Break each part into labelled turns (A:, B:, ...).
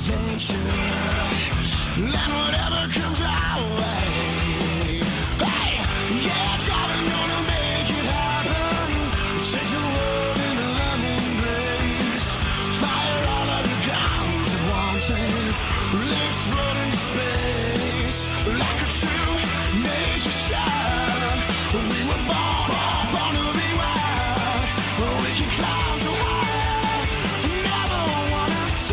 A: adventure, and whatever comes our way. Hey, yeah, driving, gonna make it happen. Take the world in a loving embrace. Fire all of the guns at once and explode into space. Like a true nature's child, we were born to be wild. We can climb so high, never wanna die.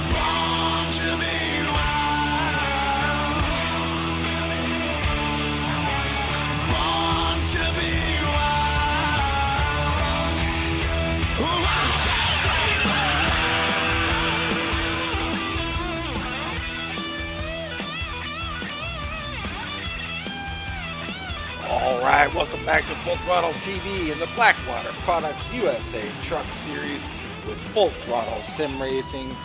A: Born to be wild. Born to be wild. One, two, three, four.
B: All right, welcome back to Full Throttle TV and the Blackwater Products USA Truck Series with Full Throttle Sim Racing.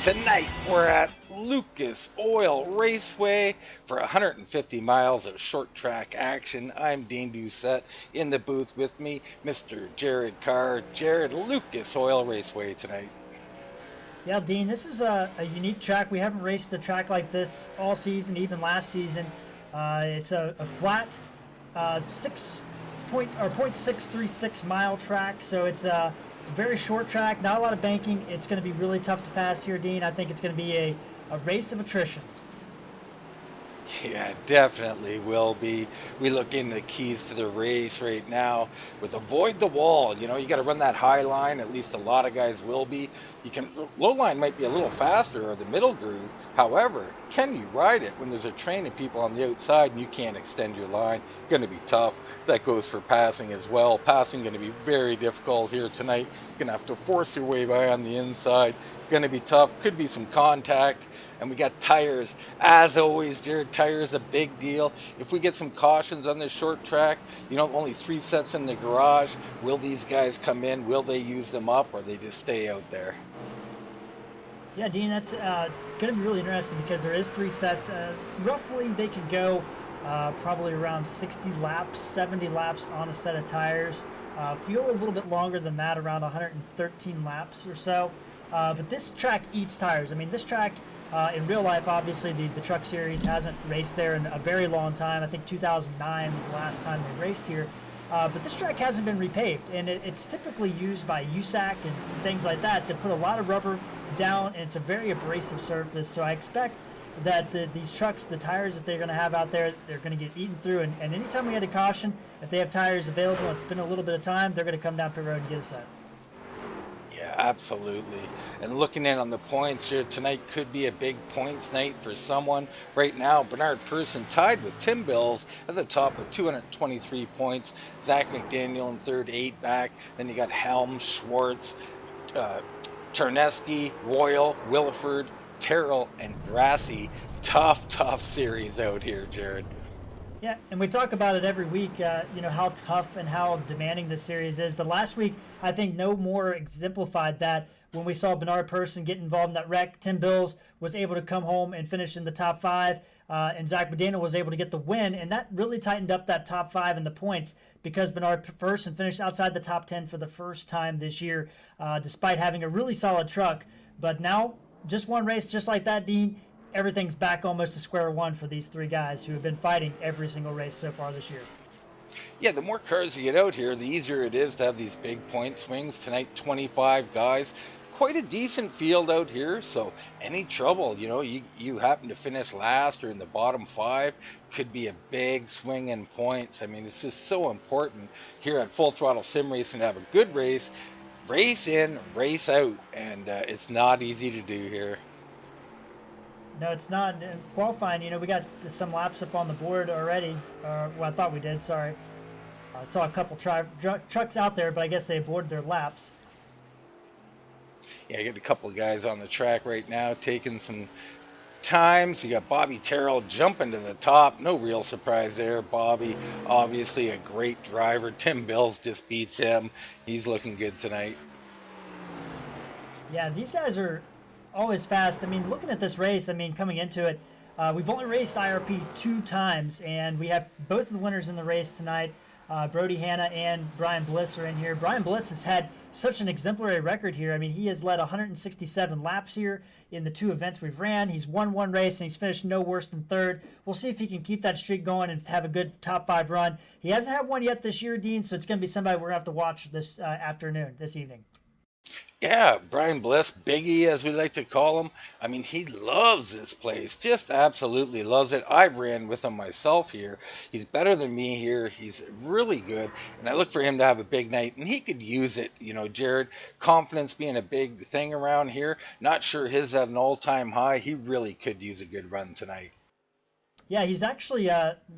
B: Tonight we're at Lucas Oil Raceway for 150 miles of short track action. I'm Dean Doucette. In the booth with me, Mr. Jared Carr. Jared, Lucas Oil Raceway tonight.
C: Yeah, Dean, this is a unique track. We haven't raced a track like this all season, even last season. It's a flat 0.636 mile track, so it's a very short track, not a lot of banking. It's going to be really tough to pass here, Dean. I think it's going to be a race of attrition.
B: Yeah, definitely will be. We look into the keys to the race right now with avoid the wall. You know, you got to run that high line. At least a lot of guys will be. You can low line might be a little faster or the middle groove. However, can you ride it when there's a train of people on the outside and you can't extend your line? Going to be tough. That goes for passing as well. Passing going to be very difficult here tonight. Going to have to force your way by on the inside. Going to be tough. Could be some contact. And we got tires. As always, Jared, tires a big deal. If we get some cautions on this short track, you know, only 3 sets in the garage. Will these guys come in? Will they use them up, or they just stay out there?
C: Yeah, Dean, that's going to be really interesting because there is 3 sets. Roughly, they could go probably around 60 laps, 70 laps on a set of tires. Feel a little bit longer than that, around 113 laps or so. But this track eats tires. I mean, this track, in real life, obviously, the Truck Series hasn't raced there in a very long time. I think 2009 was the last time they raced here. But this track hasn't been repaved, and it's typically used by USAC and things like that to put a lot of rubber down, and it's a very abrasive surface. So I expect that these trucks, the tires that they're going to have out there, they're going to get eaten through. And anytime we had a caution, if they have tires available, it's been a little bit of time, they're going to come down pit road and get a set.
B: Yeah, absolutely. And looking in on the points here tonight could be a big points night for someone. Right now, Bernard Person tied with Tim Bills at the top with 223 points. Zach McDaniel in third, 8 back. Then you got Helm, Schwartz, Charneski, Royal, Williford, Terrell, and Grassi. Tough series out here, Jared.
C: Yeah, and we talk about it every week, you know, how tough and how demanding this series is. But last week, I think no more exemplified that when we saw Bernard Person get involved in that wreck. Tim Bills was able to come home and finish in the top 5, and Zach McDaniel was able to get the win. And that really tightened up that top 5 in the points because Bernard Person finished outside the top 10 for the first time this year, despite having a really solid truck. But now, just one race just like that, Dean, everything's back almost to square one for these 3 guys who have been fighting every single race so far this year.
B: Yeah, the more cars you get out here, the easier it is to have these big point swings. Tonight, 25 guys. Quite a decent field out here, so any trouble, you know, you happen to finish last or in the bottom 5, could be a big swing in points. I mean, it's just so important here at Full Throttle Sim Racing to have a good race in, race out, and it's not easy to do here.
C: No, it's not. Qualifying, you know, we got some laps up on the board already. Well, I thought we did, sorry. I saw a couple trucks out there, but I guess they aborted their laps.
B: Yeah, you got a couple of guys on the track right now taking some time. So you got Bobby Terrell jumping to the top. No real surprise there. Bobby, obviously a great driver. Tim Bills just beats him. He's looking good tonight.
C: Yeah, these guys are always fast. I mean, looking at this race, I mean, coming into it, we've only raced IRP 2 times, and we have both of the winners in the race tonight. Brody Hanna and Brian Bliss are in here. Brian Bliss has had such an exemplary record here. I mean, he has led 167 laps here in the 2 events we've ran. He's won 1 race and he's finished no worse than 3rd. We'll see if he can keep that streak going and have a good top 5 run. He hasn't had one yet this year, Dean, so it's going to be somebody we're going to have to watch this this evening.
B: Yeah, Brian Bliss, Biggie, as we like to call him. I mean, he loves this place, just absolutely loves it. I ran with him myself here. He's better than me here. He's really good, and I look for him to have a big night, and he could use it. You know, Jared, confidence being a big thing around here. Not sure his at an all-time high. He really could use a good run tonight.
C: Yeah, he's actually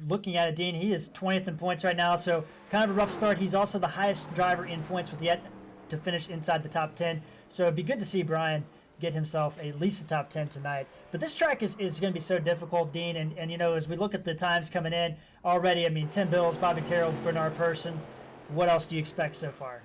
C: looking at it, Dean. He is 20th in points right now, so kind of a rough start. He's also the highest driver in points with yet to finish inside the top 10. So it'd be good to see Brian get himself at least a top 10 tonight. But this track is going to be so difficult, Dean. And, you know, as we look at the times coming in already, I mean, Tim Bills, Bobby Terrell, Bernard Person, what else do you expect so far?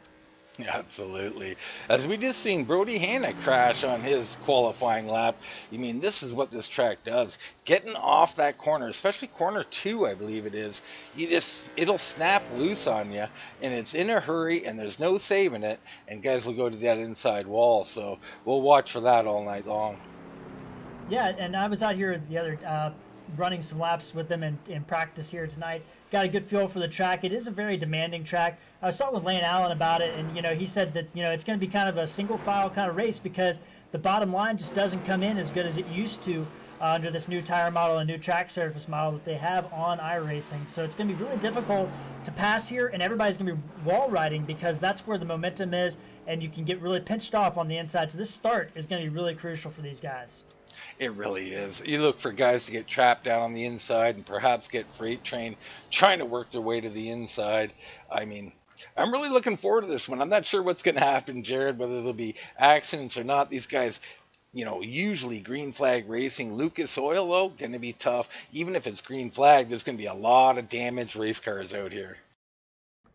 B: Yeah, absolutely. As we just seen Brody Hanna crash on his qualifying lap. I mean, this is what this track does. Getting off that corner, especially corner 2, I believe it is, it'll snap loose on you, and it's in a hurry, and there's no saving it, and guys will go to that inside wall. So we'll watch for that all night long.
C: Yeah, and I was out here the other running some laps with them in practice here tonight. Got a good feel for the track. It is a very demanding track. I was talking with Lane Allen about it, and, you know, he said that, you know, it's going to be kind of a single file kind of race because the bottom line just doesn't come in as good as it used to under this new tire model and new track surface model that they have on iRacing. So it's going to be really difficult to pass here, and everybody's going to be wall riding because that's where the momentum is, and you can get really pinched off on the inside. So this start is going to be really crucial for these guys.
B: It really is. You look for guys to get trapped down on the inside and perhaps get freight train trying to work their way to the inside. I mean, I'm really looking forward to this one. I'm not sure what's going to happen, Jared, whether there'll be accidents or not. These guys, you know, usually green flag racing. Lucas Oil, though, going to be tough. Even if it's green flag, there's going to be a lot of damaged race cars out here.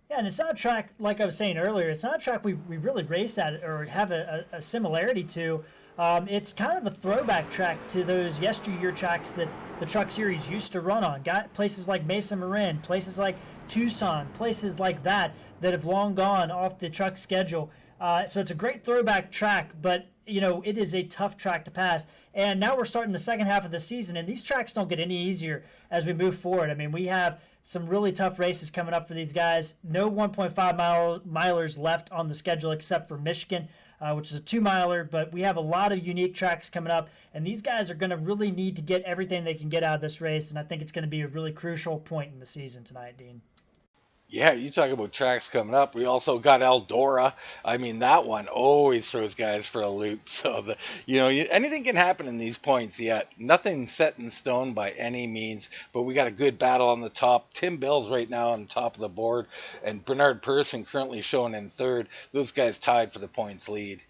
C: Yeah, and it's not a track, like I was saying earlier, it's not a track we really race at or have a similarity to. It's kind of a throwback track to those yesteryear tracks that the Truck Series used to run on. Got places like Mesa Marin, places like Tucson, places like that have long gone off the truck schedule. So it's a great throwback track, but, you know, it is a tough track to pass. And now we're starting the second half of the season, and these tracks don't get any easier as we move forward. I mean, we have some really tough races coming up for these guys. No 1.5 milers left on the schedule except for Michigan, which is a 2-miler, but we have a lot of unique tracks coming up, and these guys are going to really need to get everything they can get out of this race, and I think it's going to be a really crucial point in the season tonight, Dean.
B: Yeah, you talk about tracks coming up. We also got Eldora. I mean, that one always throws guys for a loop. So, anything can happen in these points yet. Nothing set in stone by any means, but we got a good battle on the top. Tim Bill's right now on the top of the board, and Bernard Person currently showing in 3rd. Those guys tied for the points lead.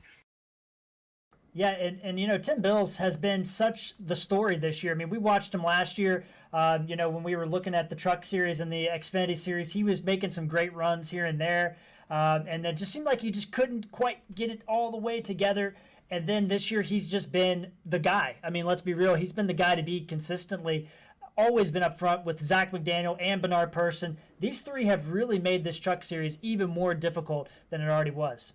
C: Yeah, and you know, Tim Bills has been such the story this year. I mean, we watched him last year, when we were looking at the Truck Series and the Xfinity Series. He was making some great runs here and there, and it just seemed like he just couldn't quite get it all the way together. And then this year, he's just been the guy. I mean, let's be real. He's been the guy to be consistently, always been up front with Zach McDaniel and Bernard Person. These 3 have really made this Truck Series even more difficult than it already was.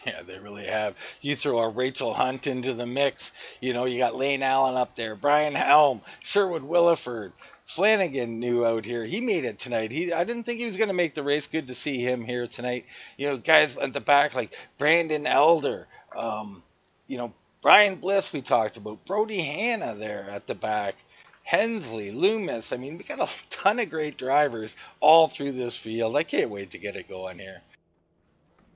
B: Yeah, they really have. You throw a Rachel Hunt into the mix. You know, you got Lane Allen up there, Brian Helm, Sherwood Williford, Flanagan new out here. He made it tonight. I didn't think he was going to make the race. Good to see him here tonight. You know, guys at the back like Brandon Elder, Brian Bliss we talked about, Brody Hanna there at the back, Hensley, Loomis. I mean, we got a ton of great drivers all through this field. I can't wait to get it going here.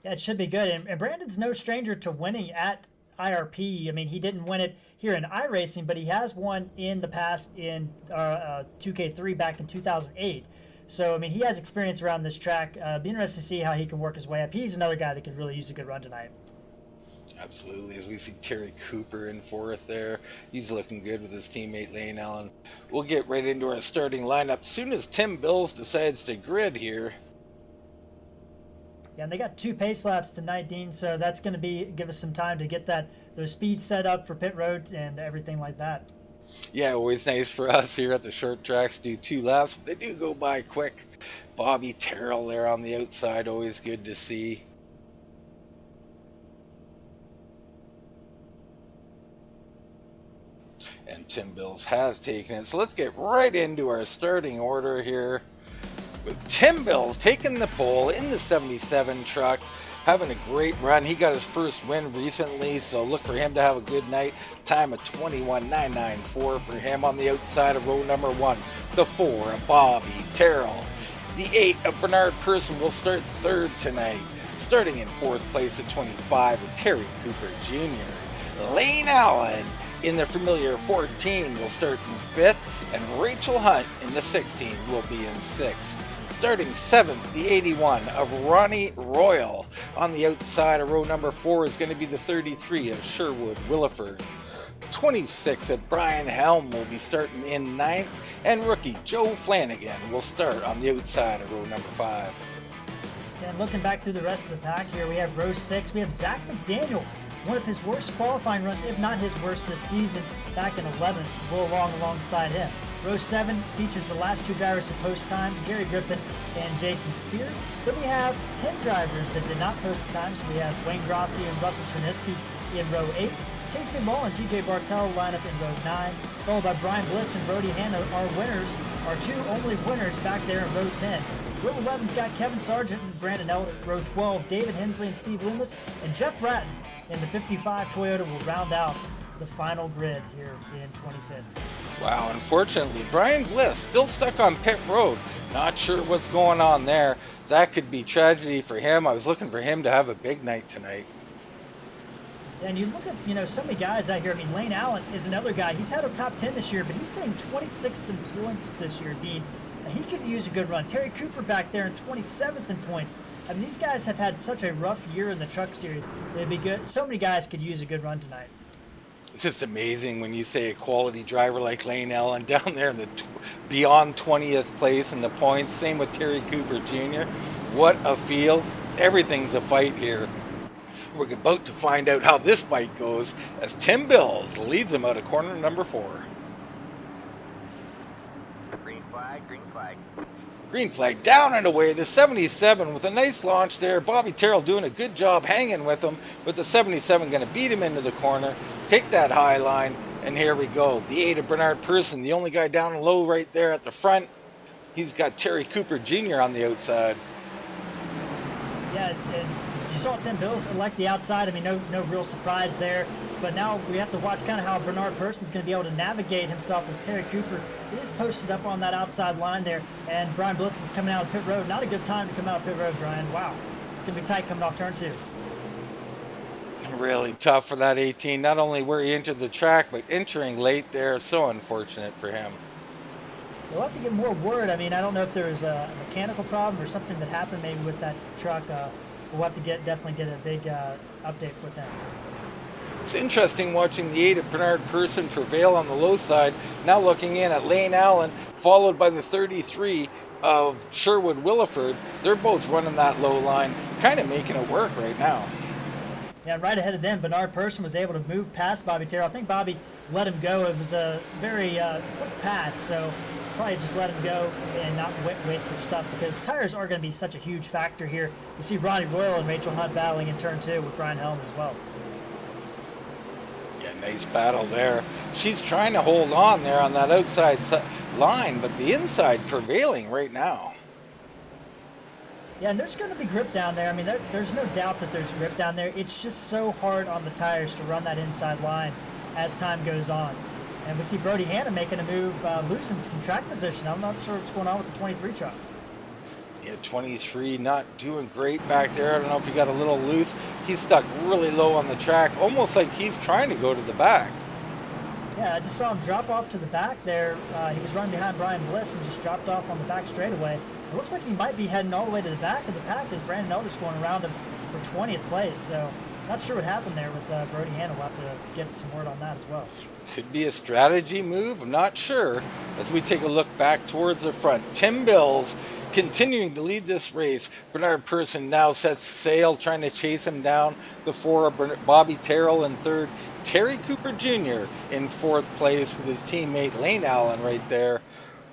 C: Yeah, it should be good. And Brandon's no stranger to winning at IRP. I mean, he didn't win it here in iRacing, but he has won in the past in 2K3 back in 2008. So, I mean, he has experience around this track. Be interested to see how he can work his way up. He's another guy that could really use a good run tonight.
B: Absolutely. As we see Terry Cooper in 4th there. He's looking good with his teammate Lane Allen. We'll get right into our starting lineup as soon as Tim Bills decides to grid here.
C: Yeah, and they got 2 pace laps tonight, Dean, so that's going to give us some time to get those speeds set up for pit road and everything like that.
B: Yeah, always nice for us here at the short tracks to do 2 laps, but they do go by quick. Bobby Terrell there on the outside, always good to see. And Tim Bills has taken it. So let's get right into our starting order here with Tim Bills taking the pole in the 77 truck, having a great run. He got his first win recently, so look for him to have a good night. Time of 21.994 for him on the outside of row number 1. The 4 of Bobby Terrell. The 8 of Bernard Person will start third tonight. Starting in 4th place at 25 of Terry Cooper Jr. Lane Allen in the familiar 14 will start in 5th, and Rachel Hunt in the 16 will be in 6th. Starting 7th, the 81 of Ronnie Royal. On the outside of row number 4 is going to be the 33 of Sherwood Williford. 26 of Brian Helm will be starting in 9th, and rookie Joe Flanagan will start on the outside of row number 5.
C: And looking back through the rest of the pack here, we have row 6. We have Zach McDaniel, one of his worst qualifying runs, if not his worst this season, back in 11th. We'll go alongside him. Row 7 features the last 2 drivers to post times, Gary Griffin and Jason Spear. Then we have 10 drivers that did not post times. We have Wayne Grossi and Russell Chernisky in row 8. Casey McMullen and TJ Bartel line up in row 9, followed by Brian Bliss and Brody Hanna. Our winners, our 2 only winners back there in row 10. Row 11's got Kevin Sargent and Brandon Elliott. Row 12, David Hensley and Steve Loomis, and Jeff Bratton in the 55 Toyota will round out the final grid here in 25th.
B: Wow, unfortunately, Brian Bliss still stuck on pit road. Not sure what's going on there. That could be tragedy for him. I was looking for him to have a big night tonight.
C: And you look at, so many guys out here. I mean, Lane Allen is another guy. He's had a top 10 this year, but he's sitting 26th in points this year, Dean. He could use a good run. Terry Cooper back there in 27th in points. I mean, these guys have had such a rough year in the Truck Series. It'd be good. So many guys could use a good run tonight.
B: It's just amazing when you say a quality driver like Lane Allen down there in the beyond 20th place in the points. Same with Terry Cooper Jr. What a field. Everything's a fight here. We're about to find out how this fight goes as Tim Bills leads him out of corner number 4.
D: Green flag, green flag.
B: Green flag down and away. The 77 with a nice launch there. Bobby Terrell doing a good job hanging with him, but the 77 going to beat him into the corner, take that high line, and here we go. The 8 of Bernard Person, the only guy down low right there at the front. He's got Terry Cooper Jr. on the outside.
C: Yeah, and you saw Tim Bills elect the outside. I mean, no real surprise there. But now we have to watch kind of how Bernard Person's going to be able to navigate himself as Terry Cooper is posted up on that outside line there. And Brian Bliss is coming out of pit road. Not a good time to come out of pit road, Brian. Wow. It's going to be tight coming off turn 2.
B: Really tough for that 18. Not only where he entered the track, but entering late there. So unfortunate for him.
C: We'll have to get more word. I mean, I don't know if there's a mechanical problem or something that happened maybe with that truck. We'll have to definitely get a big update with them.
B: It's interesting watching the 8 of Bernard Person prevail on the low side. Now looking in at Lane Allen, followed by the 33 of Sherwood Williford. They're both running that low line, kind of making it work right now.
C: Yeah, right ahead of them, Bernard Person was able to move past Bobby Terrell. I think Bobby let him go. It was a very quick pass, so probably just let him go and not waste their stuff because tires are going to be such a huge factor here. You see Ronnie Royal and Rachel Hunt battling in turn 2 with Brian Helm as well.
B: Yeah, nice battle there. She's trying to hold on there on that outside line, but the inside prevailing right now.
C: Yeah, and there's going to be grip down there. I mean, there's no doubt that there's grip down there. It's just so hard on the tires to run that inside line as time goes on. And we see Brody Hanna making a move, losing some track position. I'm not sure what's going on with the 23 truck.
B: Yeah, 23 not doing great back there. I don't know if he got a little loose. He's stuck really low on the track, almost like he's trying to go to the back.
C: Yeah, I just saw him drop off to the back there. He was running behind Brian Bliss and just dropped off on the back straightaway. It looks like he might be heading all the way to the back of the pack as Brandon Elder's going around him for 20th place. So not sure what happened there with Brody Hanna. We'll have to get some word on that as well.
B: Could be a strategy move. I'm not sure. As we take a look back towards the front, Tim Bills Continuing to lead this race, Bernard Person now sets sail, trying to chase him down. The 4 of Bobby Terrell in third. Terry Cooper Jr. in fourth place with his teammate Lane Allen right there.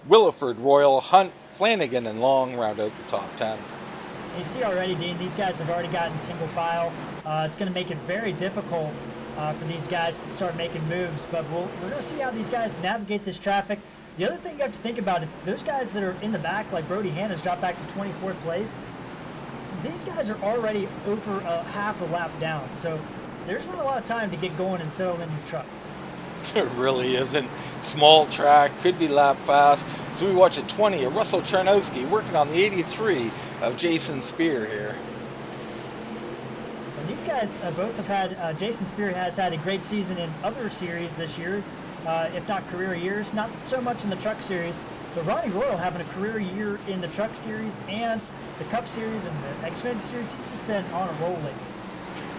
B: Williford, Royal, Hunt, Flanagan, and Long round out the top 10.
C: You see already, Dean, these guys have already gotten single file. It's going to make it very difficult for these guys to start making moves, but we're going to see how these guys navigate this traffic. The other thing you have to think about, if those guys that are in the back, like Brody Hanna's dropped back to 24th place, these guys are already over half a lap down. So there's not a lot of time to get going and settle in your truck.
B: It really isn't. Small track, could be lap fast. So we watch a 20 of Russell Charnowski working on the 83 of Jason Spear here.
C: And these guys both have had, Jason Spear has had a great season in other series this year, if not career years. Not so much in the truck series, but Ronnie Royal having a career year in the truck series and the Cup series and the Xfinity series. He's just been on a roll lately.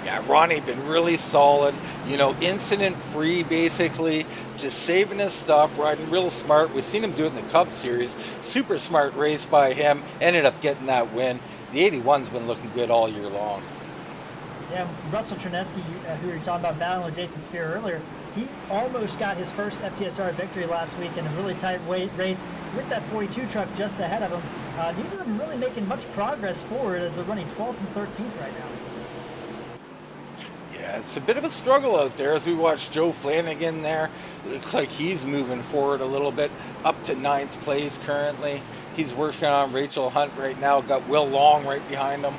B: Yeah, Ronnie been really solid, you know, incident free basically, just saving his stuff, riding real smart. We've seen him do it in the Cup Series. Super smart race by him, ended up getting that win. The 81's been looking good all year long.
C: Yeah, Russell Chernesky, who we were talking about battling with Jason Spear earlier, he almost got his first FTSR victory last week in a really tight race with that 42 truck just ahead of him. Neither of them really making much progress forward as they're running 12th and 13th right now.
B: Yeah, it's a bit of a struggle out there as we watch Joe Flanagan there. It looks like he's moving forward a little bit, up to 9th place currently. He's working on Rachel Hunt right now, got Will Long right behind him.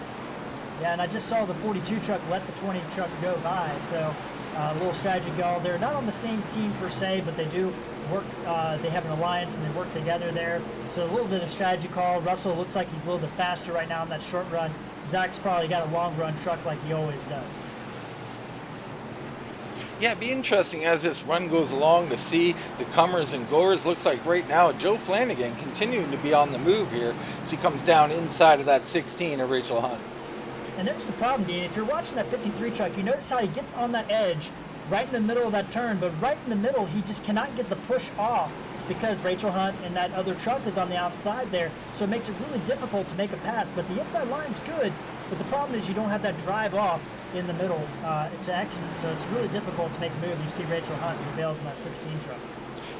C: Yeah, and I just saw the 42 truck let the 20 truck go by, so a little strategy call. They're not on the same team per se, but they do work, they have an alliance and they work together there. So a little bit of strategy call. Russell looks like he's a little bit faster right now in that short run. Zach's probably got a long run truck like he always does.
B: Yeah, it'd be interesting as this run goes along to see the comers and goers. Looks like right now Joe Flanagan continuing to be on the move here as he comes down inside of that 16 of Rachel Hunt.
C: And there's the problem, Dean. If you're watching that 53 truck, you notice how he gets on that edge right in the middle of that turn, but right in the middle, he just cannot get the push off because Rachel Hunt and that other truck is on the outside there. So it makes it really difficult to make a pass, but the inside line's good, but the problem is you don't have that drive off in the middle to exit, so it's really difficult to make a move. You see Rachel Hunt who bails in that 16 truck.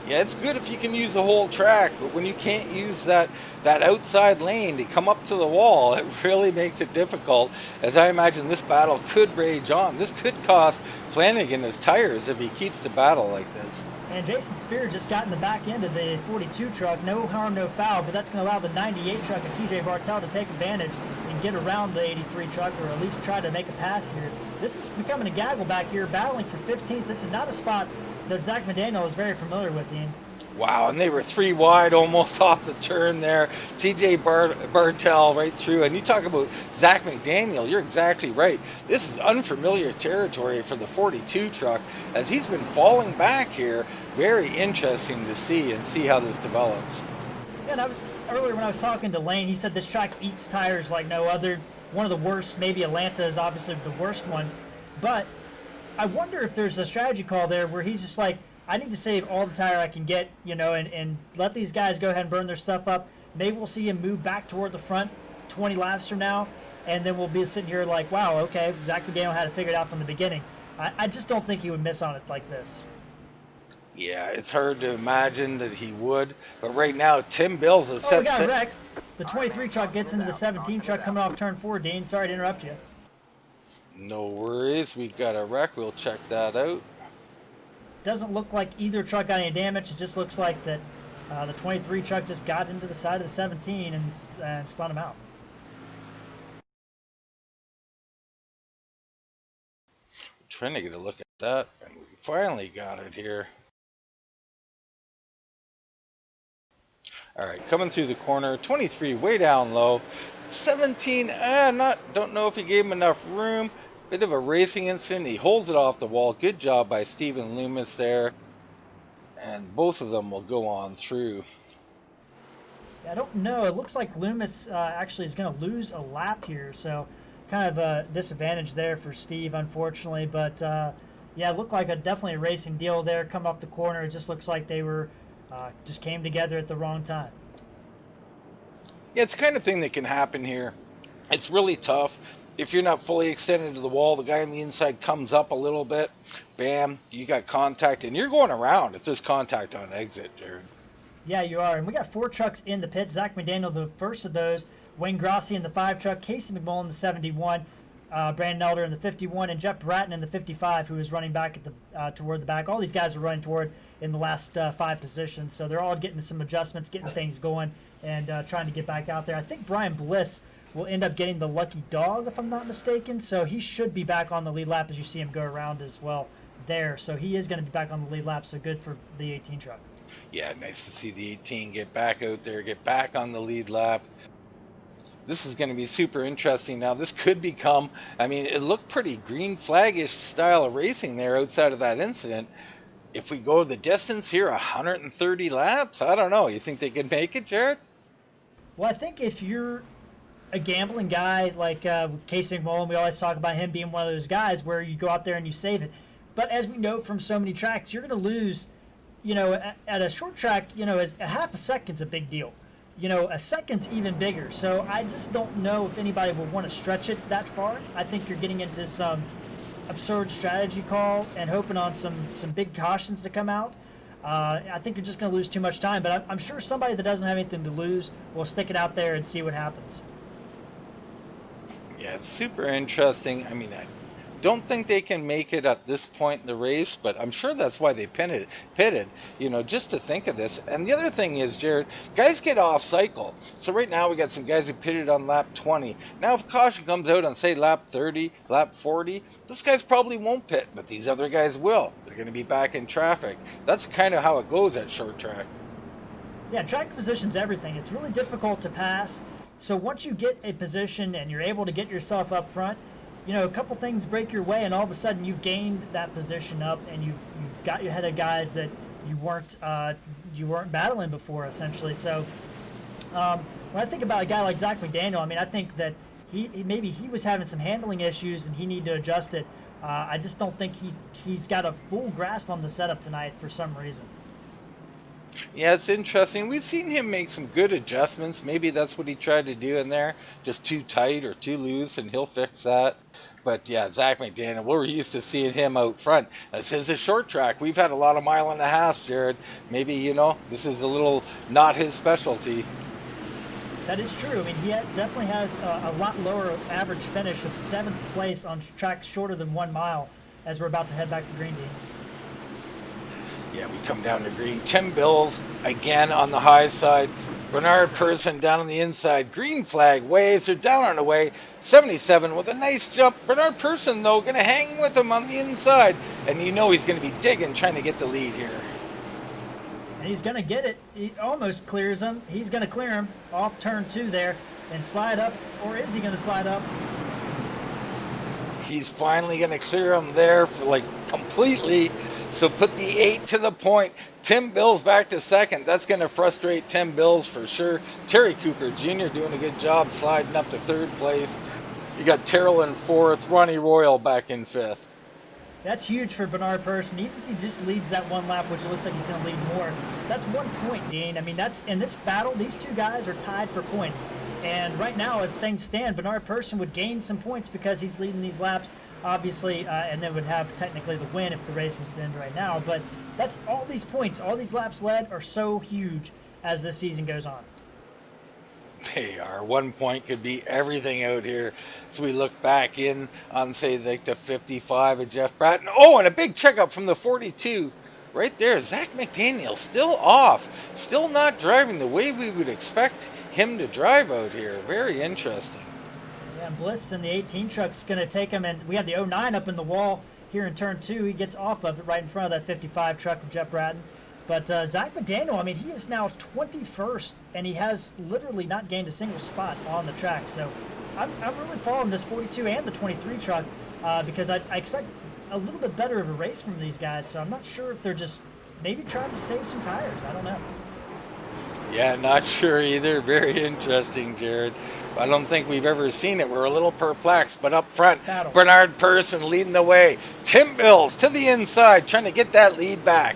B: Yeah, it's good if you can use the whole track, but when you can't use that outside lane to come up to the wall, it really makes it difficult. As I imagine this battle could rage on. This could cost Flanagan his tires if he keeps the battle like this.
C: And Jason Spear just got in the back end of the 42 truck. No harm, no foul, but that's going to allow the 98 truck and TJ Bartel to take advantage and get around the 83 truck, or at least try to make a pass here. This is becoming a gaggle back here, battling for 15th. This is not a spot that Zach McDaniel is very familiar with, Dean.
B: Wow, and they were 3 wide almost off the turn there. TJ Bartel right through. And you talk about Zach McDaniel, you're exactly right. This is unfamiliar territory for the 42 truck as he's been falling back here. Very interesting to see how this develops.
C: Yeah, and earlier when I was talking to Lane, he said this track eats tires like no other. One of the worst, maybe Atlanta is obviously the worst one. But I wonder if there's a strategy call there where he's just like, I need to save all the tire I can get, you know, and let these guys go ahead and burn their stuff up. Maybe we'll see him move back toward the front 20 laps from now, and then we'll be sitting here like, wow, okay, Zach McDaniel had it figured out from the beginning. I just don't think he would miss on it like this.
B: Yeah, it's hard to imagine that he would, but right now Tim Bills has
C: we got a wreck. The 23 truck gets into the 17 truck coming off turn 4, Dean. Sorry to interrupt you.
B: No worries, we've got a wreck. We'll check that out.
C: Doesn't look like either truck got any damage. It just looks like that the 23 truck just got into the side of the 17 and spun him out.
B: We're trying to get a look at that, and we finally got it here. All right, coming through the corner, 23 way down low, 17, don't know if he gave him enough room. Bit of a racing incident. He holds it off the wall. Good job by Stephen Loomis there. And both of them will go on through.
C: I don't know. It looks like Loomis actually is going to lose a lap here. So kind of a disadvantage there for Steve, unfortunately. But, yeah, it looked like definitely a racing deal there. Coming off the corner, it just looks like they were just came together at the wrong time.
B: Yeah, it's the kind of thing that can happen here. It's really tough. If you're not fully extended to the wall, the guy on the inside comes up a little bit, bam, you got contact, and you're going around if there's contact on exit, Jared.
C: Yeah, you are. And we got 4 trucks in the pit. Zach McDaniel, the first of those. Wayne Grossi in the 5 truck. Casey McMullen, the 71. Brandon Elder in the 51. And Jeff Bratton in the 55, who was running back at the toward the back. All these guys are running toward in the last 5 positions. So they're all getting some adjustments, getting things going, and trying to get back out there. I think Brian Bliss will end up getting the lucky dog, if I'm not mistaken. So he should be back on the lead lap as you see him go around as well there. So he is going to be back on the lead lap. So good for the 18 truck.
B: Yeah, nice to see the 18 get back out there, get back on the lead lap. This is going to be super interesting now. This could become, I mean, it looked pretty green flag-ish style of racing there outside of that incident. If we go the distance here, 130 laps, I don't know. You think they can make it, Jared?
C: Well, I think if you're a gambling guy like Casey McMullen, we always talk about him being one of those guys where you go out there and you save it. But as we know from so many tracks, you're going to lose. You know, at a short track, you know, a half a second's a big deal. You know, a second's even bigger. So I just don't know if anybody will want to stretch it that far. I think you're getting into some absurd strategy call and hoping on some big cautions to come out. I think you're just going to lose too much time. But I'm sure somebody that doesn't have anything to lose will stick it out there and see what happens.
B: Yeah, it's super interesting. I mean, I don't think they can make it at this point in the race, but I'm sure that's why they pitted, you know, just to think of this. And the other thing is, Jared, guys get off cycle. So right now we got some guys who pitted on lap 20. Now if caution comes out on, say, lap 30, lap 40, this guys probably won't pit, but these other guys will. They're going to be back in traffic. That's kind of how it goes at short track.
C: Yeah, track position's everything. It's really difficult to pass. So once you get a position and you're able to get yourself up front, you know, a couple things break your way, and all of a sudden you've gained that position up, and you've got your head of guys that you weren't battling before, essentially. So when I think about a guy like Zach McDaniel, I mean, I think that he maybe he was having some handling issues and he needed to adjust it. I just don't think he's got a full grasp on the setup tonight for some reason.
B: Yeah, it's interesting. We've seen him make some good adjustments. Maybe that's what he tried to do in there, just too tight or too loose, and he'll fix that. But yeah, Zach McDaniel, we're used to seeing him out front. This is a short track. We've had a lot of mile and a half, Jared. Maybe, you know, this is a little not his specialty.
C: That is true. I mean, he definitely has a lot lower average finish of 7th place on tracks shorter than 1 mile as we're about to head back to Green Dean.
B: Yeah, we come down to green. Tim Bills again on the high side. Bernard Person down on the inside. Green flag waves. They're down on the way. 77 with a nice jump. Bernard Person, though, going to hang with him on the inside. And you know he's going to be digging, trying to get the lead here.
C: And he's going to get it. He almost clears him. He's going to clear him off turn 2 there and slide up. Or is he going to slide up?
B: He's finally going to clear him there for like completely. So put the 8 to the point. Tim Bills back to second. That's going to frustrate Tim Bills for sure. Terry Cooper Jr. doing a good job sliding up to 3rd place. You got Terrell in 4th. Ronnie Royal back in 5th.
C: That's huge for Bernard Person. Even if he just leads that 1 lap, which it looks like he's going to lead more, that's 1 point, Dean. I mean, that's in this battle, these 2 guys are tied for points. And right now, as things stand, Bernard Person would gain some points because he's leading these laps, obviously, and then would have technically the win if the race was to end right now. But that's all these points, all these laps led are so huge as this season goes on.
B: They are. 1 point could be everything out here. So we look back in on, say, like the 55 of Jeff Bratton. Oh, and a big checkup from the 42. Right there, Zach McDaniel still off. Still not driving the way we would expect him to drive out here. Very interesting.
C: Yeah, and Bliss in the 18 truck's going to take him, and we have the 09 up in the wall here in turn 2. He gets off of it right in front of that 55 truck of Jeff Bratton. But Zach McDaniel, I mean, he is now 21st, and he has literally not gained a single spot on the track. So I'm really following this 42 and the 23 truck because I expect a little bit better of a race from these guys. So I'm not sure if they're just maybe trying to save some tires. I don't know.
B: Yeah, not sure either. Very interesting, Jared. I don't think we've ever seen it. We're a little perplexed, but up front,
C: Battle.
B: Bernard Person leading the way. Tim Bills to the inside, trying to get that lead back.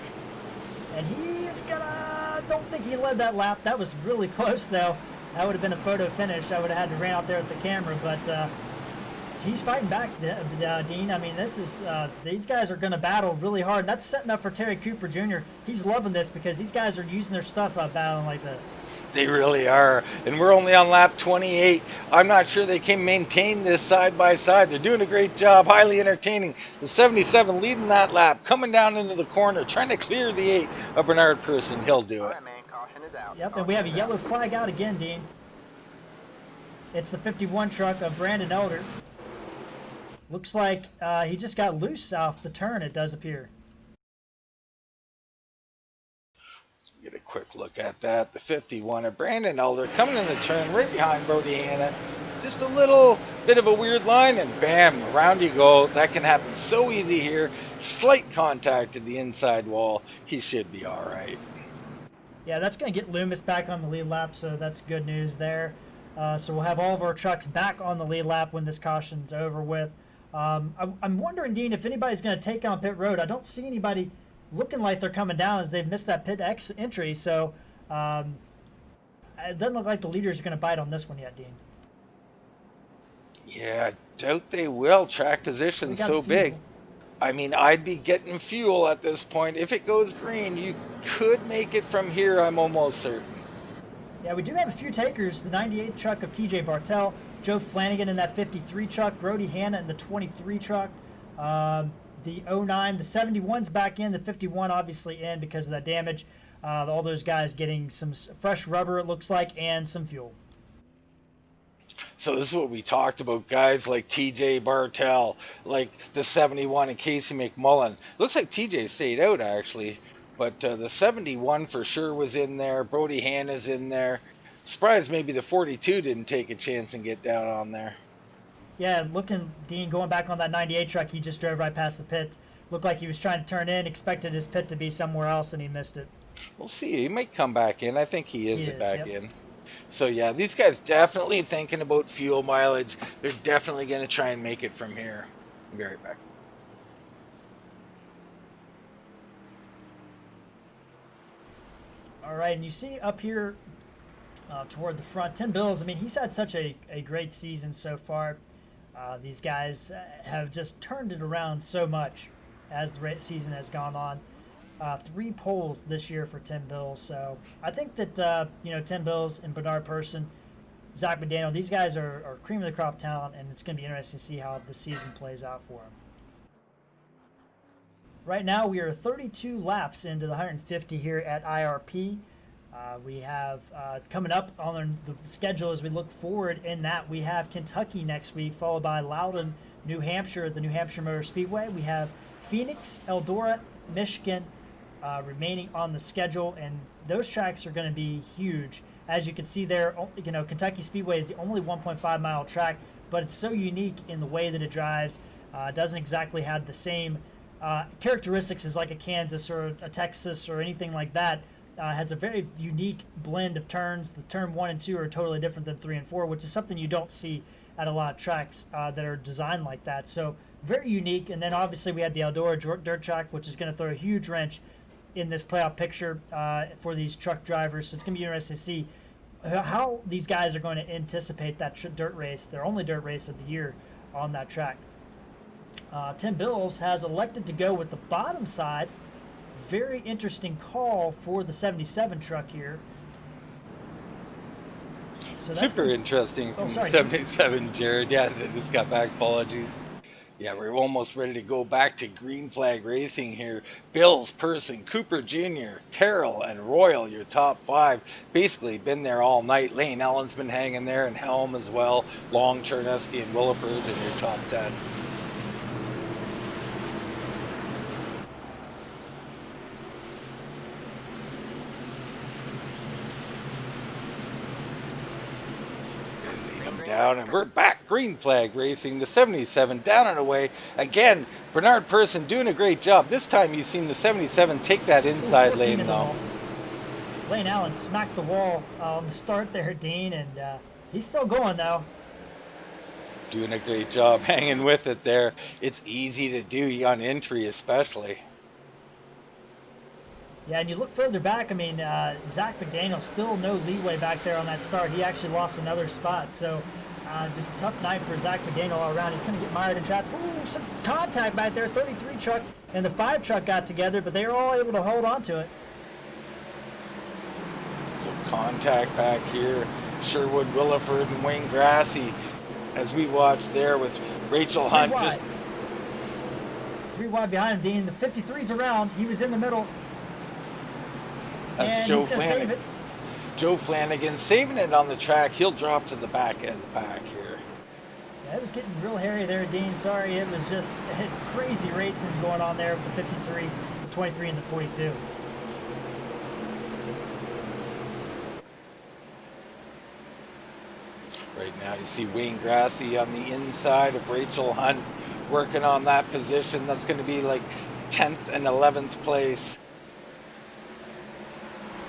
C: And he's gonna, don't think he led that lap. That was really close though. That would have been a photo finish. I would have had to ran out there with the camera, but he's fighting back, Dean. I mean, this is these guys are going to battle really hard. And that's setting up for Terry Cooper Jr. He's loving this because these guys are using their stuff out battling like this.
B: They really are. And we're only on lap 28. I'm not sure they can maintain this side by side. They're doing a great job, highly entertaining. The 77 leading that lap, coming down into the corner, trying to clear the 8 of Bernard Person. He'll do
D: All
B: it.
D: right, man. Caution is out.
C: Yep, and we have a yellow flag out again, Dean. It's the 51 truck of Brandon Elder. Looks like he just got loose off the turn, it does appear.
B: Get a quick look at that. The 51 of Brandon Elder coming in the turn right behind Brody Hanna. Just a little bit of a weird line, and bam, around you go. That can happen so easy here. Slight contact to the inside wall. He should be all right.
C: Yeah, that's going to get Loomis back on the lead lap, so that's good news there. So we'll have all of our trucks back on the lead lap when this caution's over with. I'm wondering, Dean, if anybody's going to take on pit road. I don't see anybody looking like they're coming down as they've missed that pit X entry, so it doesn't look like the leaders are going to bite on this one yet, Dean.
B: Yeah, I doubt they will. Track position's so
C: fuel.
B: big. I mean, I'd be getting fuel at this point. If it goes green, you could make it from here, I'm almost certain.
C: Yeah, we do have a few takers. The 98 truck of TJ Bartell, Joe Flanagan in that 53 truck, Brody Hanna in the 23 truck, the 09, the 71's back in, the 51 obviously in because of that damage. All those guys getting some fresh rubber, it looks like, and some fuel.
B: So this is what we talked about, guys like TJ Bartell, like the 71 and Casey McMullen. Looks like TJ stayed out, actually. But the 71 for sure was in there. Brody Hanna's in there. Surprised maybe the 42 didn't take a chance and get down on there.
C: Yeah, looking, Dean, going back on that 98 truck, he just drove right past the pits. Looked like he was trying to turn in, expected his pit to be somewhere else, and he missed it.
B: We'll see. He might come back in. I think he is back
C: yep.
B: in. So, yeah, these guys definitely thinking about fuel mileage. They're definitely going to try and make it from here. I'll be right back.
C: All right, and you see up here toward the front, Tim Bills, I mean, he's had such a great season so far. These guys have just turned it around so much as the season has gone on. 3 poles this year for Tim Bills. So I think that, Tim Bills and Bernard Person, Zach McDaniel, these guys are cream of the crop talent, and it's going to be interesting to see how the season plays out for them. Right now, we are 32 laps into the 150 here at IRP. We have coming up on the schedule as we look forward in that we have Kentucky next week, followed by Loudon, New Hampshire at the New Hampshire Motor Speedway. We have Phoenix, Eldora, Michigan remaining on the schedule, and those tracks are going to be huge. As you can see there, Kentucky Speedway is the only 1.5 mile track, but it's so unique in the way that it drives. It doesn't exactly have the same characteristics as like a Kansas or a Texas or anything like that. Has a very unique blend of turns. The turn 1 and 2 are totally different than 3 and 4, which is something you don't see at a lot of tracks that are designed like that. So very unique. And then obviously we had the Eldora dirt track, which is going to throw a huge wrench in this playoff picture for these truck drivers. So it's going to be interesting to see how these guys are going to anticipate that dirt race, their only dirt race of the year on that track. Tim Bills has elected to go with the bottom side. Very interesting call for the 77 truck here. So that's
B: Super interesting from
C: sorry.
B: 77, Jared. Yes, I just got back. Apologies. Yeah, we're almost ready to go back to green flag racing here. Bills, Person, Cooper Jr., Terrell, and Royal, your top 5. Basically been there all night. Lane Allen's been hanging there, and Helm as well. Long, Chernesky, and Williford in your top 10. Down, and we're back. Green flag racing. The 77 down and away. Again, Bernard Person doing a great job. This time you've seen the 77 take that inside lane, though.
C: Lane Allen smacked the wall on the start there, Dean, and he's still going, though.
B: Doing a great job hanging with it there. It's easy to do on entry, especially.
C: Yeah, and you look further back, I mean, Zach McDaniel, still no leeway back there on that start. He actually lost another spot. So just a tough night for Zach McDaniel all around. He's going to get mired in traffic. Ooh, some contact back there. 33 truck and the 5 truck got together, but they were all able to hold on to it.
B: So contact back here. Sherwood Williford and Wayne Grassy, as we watched there with Rachel Hunt.
C: 3 wide behind him, Dean. The 53's around. He was in the middle.
B: That's
C: and
B: Joe
C: he's gonna save
B: Flanagan.
C: it.
B: Joe Flanagan saving it on the track. He'll drop to the back end of the pack here.
C: Yeah, it was getting real hairy there, Dean. Sorry, it was just crazy racing going on there with the 53, the 23, and the 42.
B: Right now you see Wayne Grassy on the inside of Rachel Hunt working on that position. That's going to be like 10th and 11th place.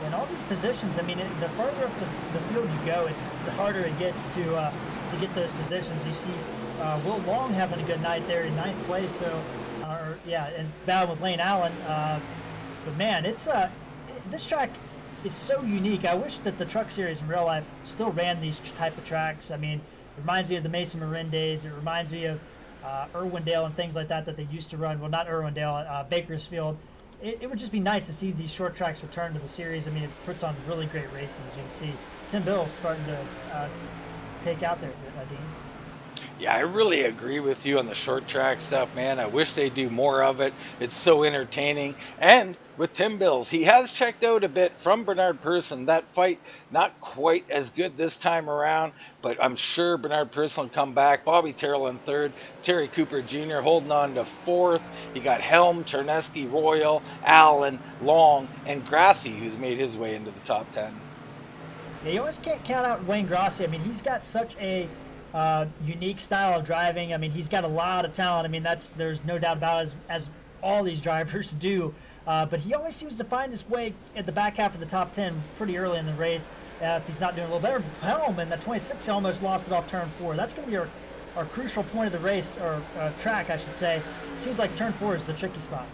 C: In all these positions, I mean, the farther up the field you go, it's the harder it gets to get those positions. You see Will Long having a good night there in 9th place, so and battling with Lane Allen. But man, it's this track is so unique. I wish that the Truck Series in real life still ran these type of tracks. I mean, it reminds me of the Mason Marin days. It reminds me of Irwindale and things like that they used to run. Well, not Irwindale, Bakersfield. It would just be nice to see these short tracks return to the series. I mean, it puts on really great racing. As you can see, Tim Bill's starting to take out there, Dean.
B: Yeah, I really agree with you on the short track stuff, man. I wish they do more of it. It's so entertaining. And with Tim Bills, he has checked out a bit from Bernard Persson. That fight, not quite as good this time around, but I'm sure Bernard Persson will come back. Bobby Terrell in 3rd, Terry Cooper Jr. holding on to 4th. You got Helm, Chernesky, Royal, Allen, Long, and Grassy, who's made his way into the top 10.
C: Yeah, you always can't count out Wayne Grassy. I mean, he's got such a unique style of driving. I mean, he's got a lot of talent. I mean, there's no doubt about it, as all these drivers do. But he always seems to find his way at the back half of the top 10 pretty early in the race. If he's not doing a little better, Helm in the 26, he almost lost it off turn 4. That's going to be our crucial point of the race, or track, I should say. It seems like turn 4 is the tricky spot.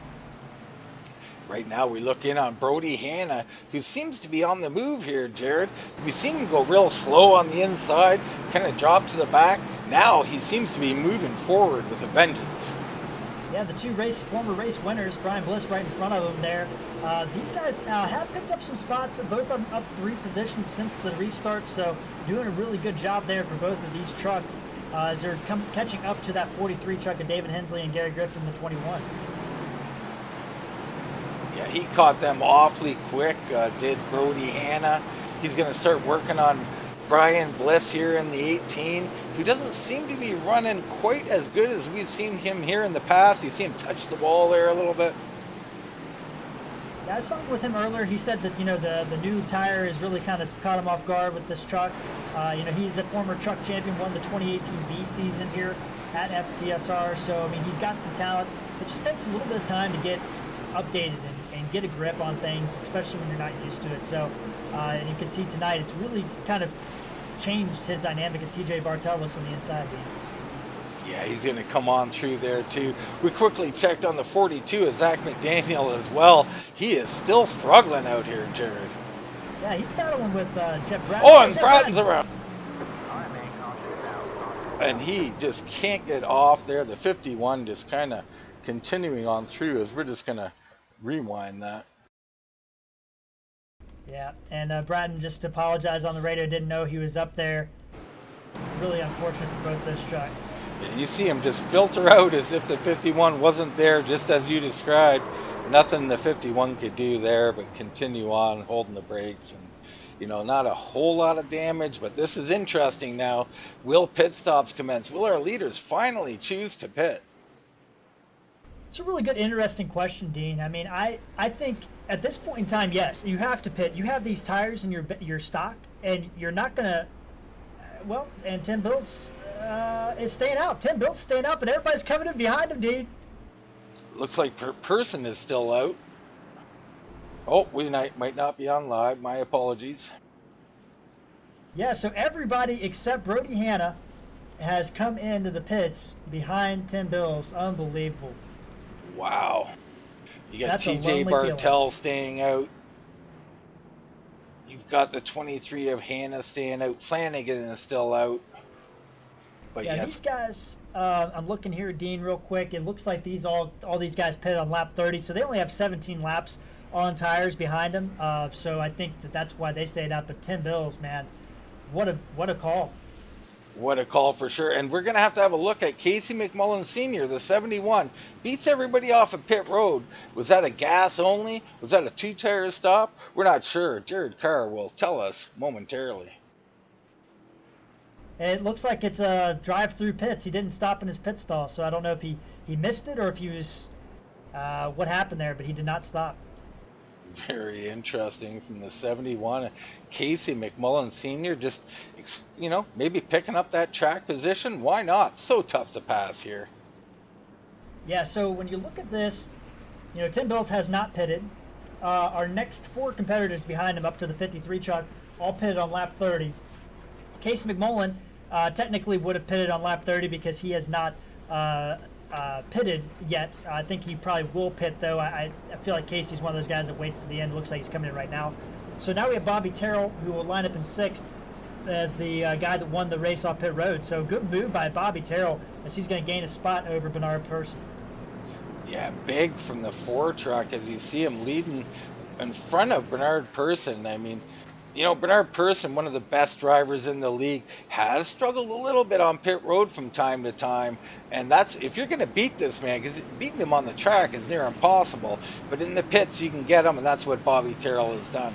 B: Right now we look in on Brody Hanna, who seems to be on the move here, Jared. We've seen him go real slow on the inside, kind of drop to the back. Now he seems to be moving forward with a vengeance.
C: Yeah, the 2 former race winners, Brian Bliss right in front of him there. These guys have picked up some spots, both up 3 positions since the restart, so doing a really good job there for both of these trucks as they're catching up to that 43 truck of David Hensley and Gary Griffin, the 21.
B: Yeah, he caught them awfully quick, did Brody Hanna. He's going to start working on Brian Bliss here in the 18, who doesn't seem to be running quite as good as we've seen him here in the past. You see him touch the wall there a little bit.
C: Yeah, I saw with him earlier. He said that, the new tire has really kind of caught him off guard with this truck. He's a former truck champion, won the 2018 B season here at FTSR. So, I mean, he's got some talent. It just takes a little bit of time to get updated and get a grip on things, especially when you're not used to it. So, and you can see tonight, it's really kind of changed his dynamic as TJ Bartel looks on the inside.
B: Yeah, he's going to come on through there too. We quickly checked on the 42 of Zach McDaniel as well. He is still struggling out here, Jared.
C: Yeah, he's battling with Jeff Bratton.
B: Oh, and Bratton's around.
D: All right, man, calm it down.
B: And he just can't get off there. The 51 just kind of continuing on through as we're just going to rewind that.
C: Yeah, and Bratton just apologized on the radio, didn't know he was up there. Really unfortunate for both those trucks.
B: You see him just filter out as if the 51 wasn't there, just as you described. Nothing the 51 could do there but continue on holding the brakes. And, not a whole lot of damage, but this is interesting now. Will pit stops commence? Will our leaders finally choose to pit?
C: It's a really good, interesting question, Dean. I mean, I think at this point in time, yes, you have to pit. You have these tires in your stock, and you're not going to, and Tim Bills is staying out. Tim Bills staying out, but everybody's coming in behind him, Dean.
B: Looks like Person is still out. Oh, we might not be on live. My apologies.
C: Yeah, so everybody except Brody Hanna has come into the pits behind Tim Bills. Unbelievable.
B: Wow. You got
C: That's a
B: TJ
C: lonely
B: Bartell staying out. You've got the 23 of Hannah staying out. Flanagan is still out. But
C: Yeah,
B: yes,
C: these guys, I'm looking here, Dean, real quick. It looks like all these guys pitted on lap 30, so they only have 17 laps on tires behind them. So I think that's why they stayed out. But Tim Bills, man, what a call.
B: what a call for sure. And we're going to have a look at Casey McMullen Sr., the 71. Beats everybody off of pit road. Was that a gas only? Was that a two-tire stop? We're not sure. Jared Carr will tell us momentarily.
C: It looks like it's a drive-through pits. He didn't stop in his pit stall, so I don't know if he missed it or if he was what happened there, but he did not stop.
B: Very interesting from the 71. Casey McMullen Sr. just, maybe picking up that track position. Why not? So tough to pass here.
C: Yeah, so when you look at this, Tim Bills has not pitted. Our next four competitors behind him up to the 53 truck all pitted on lap 30. Casey McMullen technically would have pitted on lap 30 because he has not pitted yet. I think he probably will pit, though. I feel like Casey's one of those guys that waits to the end. Looks like he's coming in right now. So now we have Bobby Terrell, who will line up in sixth as the guy that won the race off pit road. So good move by Bobby Terrell as he's going to gain a spot over Bernard Person.
B: Yeah, big from the 4 truck as you see him leading in front of Bernard Person. I mean, Bernard Person, one of the best drivers in the league, has struggled a little bit on pit road from time to time. And that's, if you're going to beat this man, because beating him on the track is near impossible. But in the pits, you can get him, and that's what Bobby Terrell has done.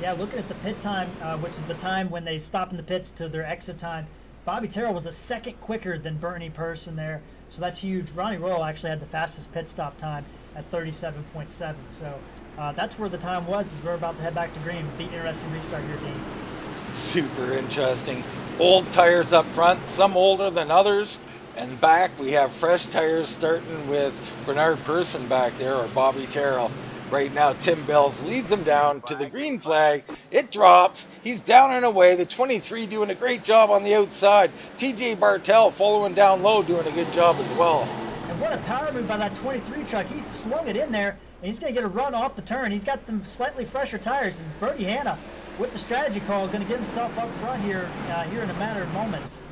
C: Yeah, looking at the pit time, which is the time when they stop in the pits to their exit time, Bobby Terrell was a second quicker than Bernie Person there. So that's huge. Ronnie Royal actually had the fastest pit stop time at 37.7. So that's where the time was as we're about to head back to green. Be interesting restart here, Dean.
B: Super interesting. Old tires up front, some older than others. And back we have fresh tires starting with Bernard Person back there, or Bobby Terrell. Right now Tim Bills leads him down to the green flag. It drops. He's down and away. The 23 doing a great job on the outside. TJ Bartell following down low doing a good job as well.
C: And what a power move by that 23 truck. He slung it in there, and he's going to get a run off the turn. He's got them slightly fresher tires. And Brody Hanna, with the strategy call, going to get himself up front here in a matter of moments.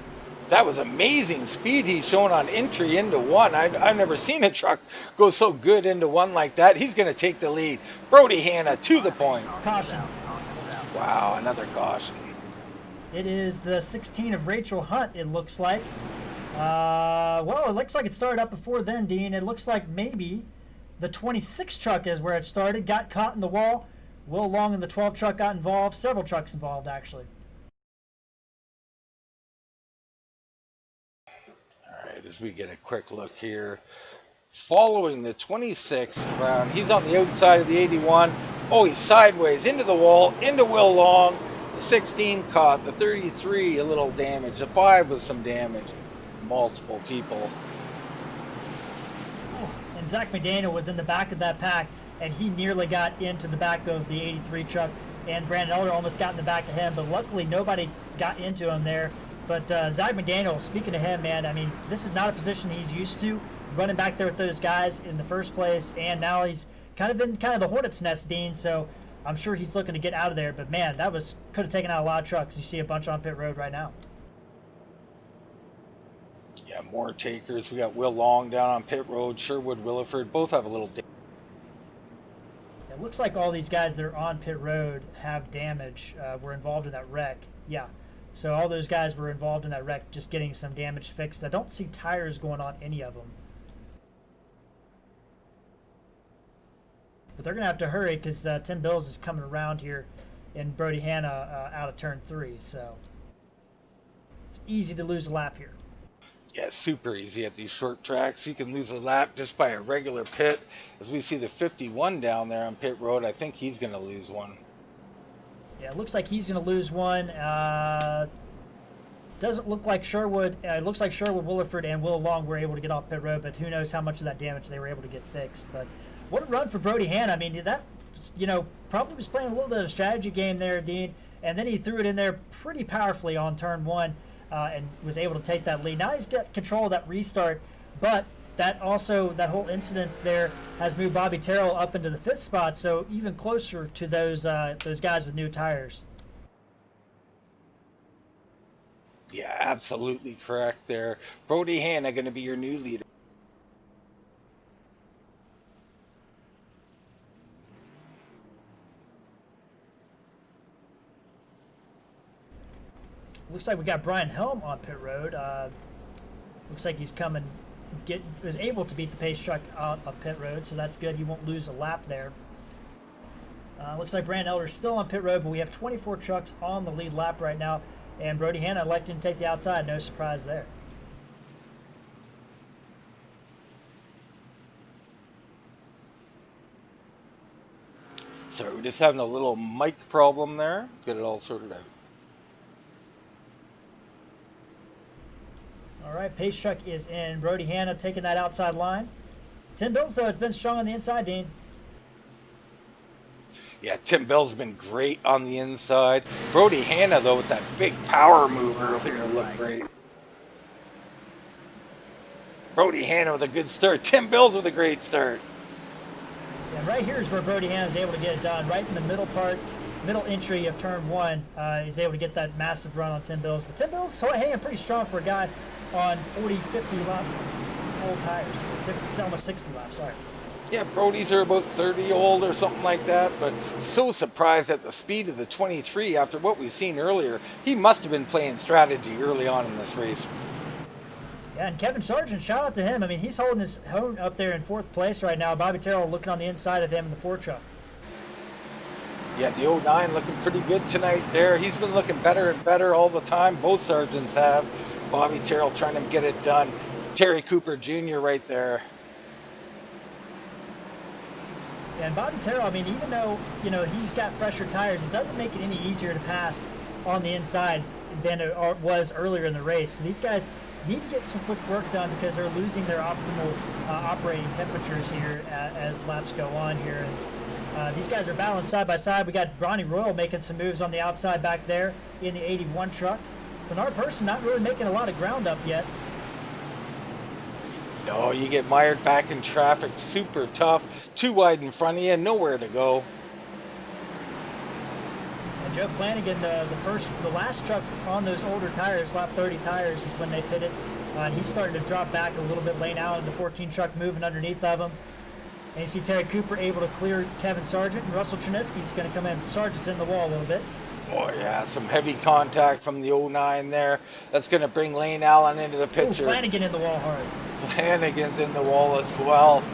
B: That was amazing speed he's showing on entry into one. I've never seen a truck go so good into one like that. He's going to take the lead. Brody Hanna to the point.
C: Caution.
B: Wow, another caution.
C: It is the 16 of Rachel Hunt, it looks like. Well, it looks like it started up before then, Dean. It looks like maybe the 26 truck is where it started, got caught in the wall. Will Long and the 12 truck got involved. Several trucks involved, actually.
B: As we get a quick look here, following the 26 round, he's on the outside of the 81. Oh, he's sideways into the wall, into Will Long. The 16 caught, the 33 a little damage, the 5 was some damage. Multiple people.
C: And Zach McDaniel was in the back of that pack, and he nearly got into the back of the 83 truck, and Brandon Elder almost got in the back of him, but luckily nobody got into him there. But Zach McDaniel, speaking to him, man, I mean, this is not a position he's used to, running back there with those guys in the first place, and now he's kind of in the hornet's nest, Dean, so I'm sure he's looking to get out of there. But, man, could have taken out a lot of trucks. You see a bunch on pit road right now.
B: Yeah, more takers. We got Will Long down on pit road, Sherwood, Williford, both have a little damage.
C: It looks like all these guys that are on pit road have damage, were involved in that wreck. Yeah. So all those guys were involved in that wreck, just getting some damage fixed. I don't see tires going on any of them. But they're going to have to hurry because Tim Bills is coming around here and Brody Hanna out of turn 3. So it's easy to lose a lap here.
B: Yeah, super easy at these short tracks. You can lose a lap just by a regular pit. As we see the 51 down there on pit road, I think he's going to lose one.
C: Yeah, it looks like he's going to lose one. Doesn't look like Sherwood. It looks like Sherwood, Williford, and Will Long were able to get off pit road, but who knows how much of that damage they were able to get fixed. But what a run for Brody Hanna. I mean, that, probably was playing a little bit of a strategy game there, Dean, and then he threw it in there pretty powerfully on turn 1 and was able to take that lead. Now he's got control of that restart, but that whole incidence there has moved Bobby Terrell up into the 5th spot, so even closer to those guys with new tires.
B: Yeah, absolutely correct there. Brody Hanna going to be your new leader.
C: Looks like we got Brian Helm on pit road. Looks like he's coming, was able to beat the pace truck out of pit road, so that's good. He won't lose a lap there. Looks like Brandon Elder's still on pit road, but we have 24 trucks on the lead lap right now, and Brody Hanna elected to take the outside. No surprise there.
B: Sorry, we're just having a little mic problem there. Get it all sorted out.
C: All right, pace truck is in. Brody Hanna taking that outside line. Tim Bills, though, has been strong on the inside, Dean.
B: Yeah, Tim Bell's been great on the inside. Brody Hanna, though, with that big power move earlier, looked great. Brody Hanna with a good start. Tim Bills with a great start.
C: And right here is where Brody Hanna is able to get it done. Right in the middle entry of turn 1, he's able to get that massive run on Tim Bills. But Tim Bills is hanging pretty strong for a guy on 40, 50 lap old tires. 50, almost 60 laps, sorry.
B: Yeah, Brody's are about 30 old or something like that, but so surprised at the speed of the 23 after what we've seen earlier. He must have been playing strategy early on in this race.
C: Yeah, and Kevin Sargent, shout out to him. I mean, he's holding his own up there in 4th place right now. Bobby Terrell looking on the inside of him in the 4 truck.
B: Yeah, the 09 looking pretty good tonight there. He's been looking better and better all the time. Both Sargents have. Bobby Terrell trying to get it done. Terry Cooper Jr. right there.
C: Yeah, and Bobby Terrell, I mean, even though, he's got fresher tires, it doesn't make it any easier to pass on the inside than it was earlier in the race. So these guys need to get some quick work done because they're losing their optimal operating temperatures here as laps go on here. And these guys are battling side by side. We got Bronny Royal making some moves on the outside back there in the 81 truck. Bernard Person not really making a lot of ground up yet.
B: No, you get mired back in traffic, super tough, too wide in front of you, nowhere to go.
C: And Joe Flanagan, the last truck on those older tires, lap 30 tires, is when they pitted. And he's starting to drop back a little bit, laying out in the 14 truck, moving underneath of him. And you see Terry Cooper able to clear Kevin Sargent, and Russell Triniski's going to come in. Sargent's in the wall a little bit.
B: Oh, yeah, some heavy contact from the 09 there. That's going to bring Lane Allen into the picture.
C: Flanagan in the wall hard.
B: Flanagan's in the wall as well.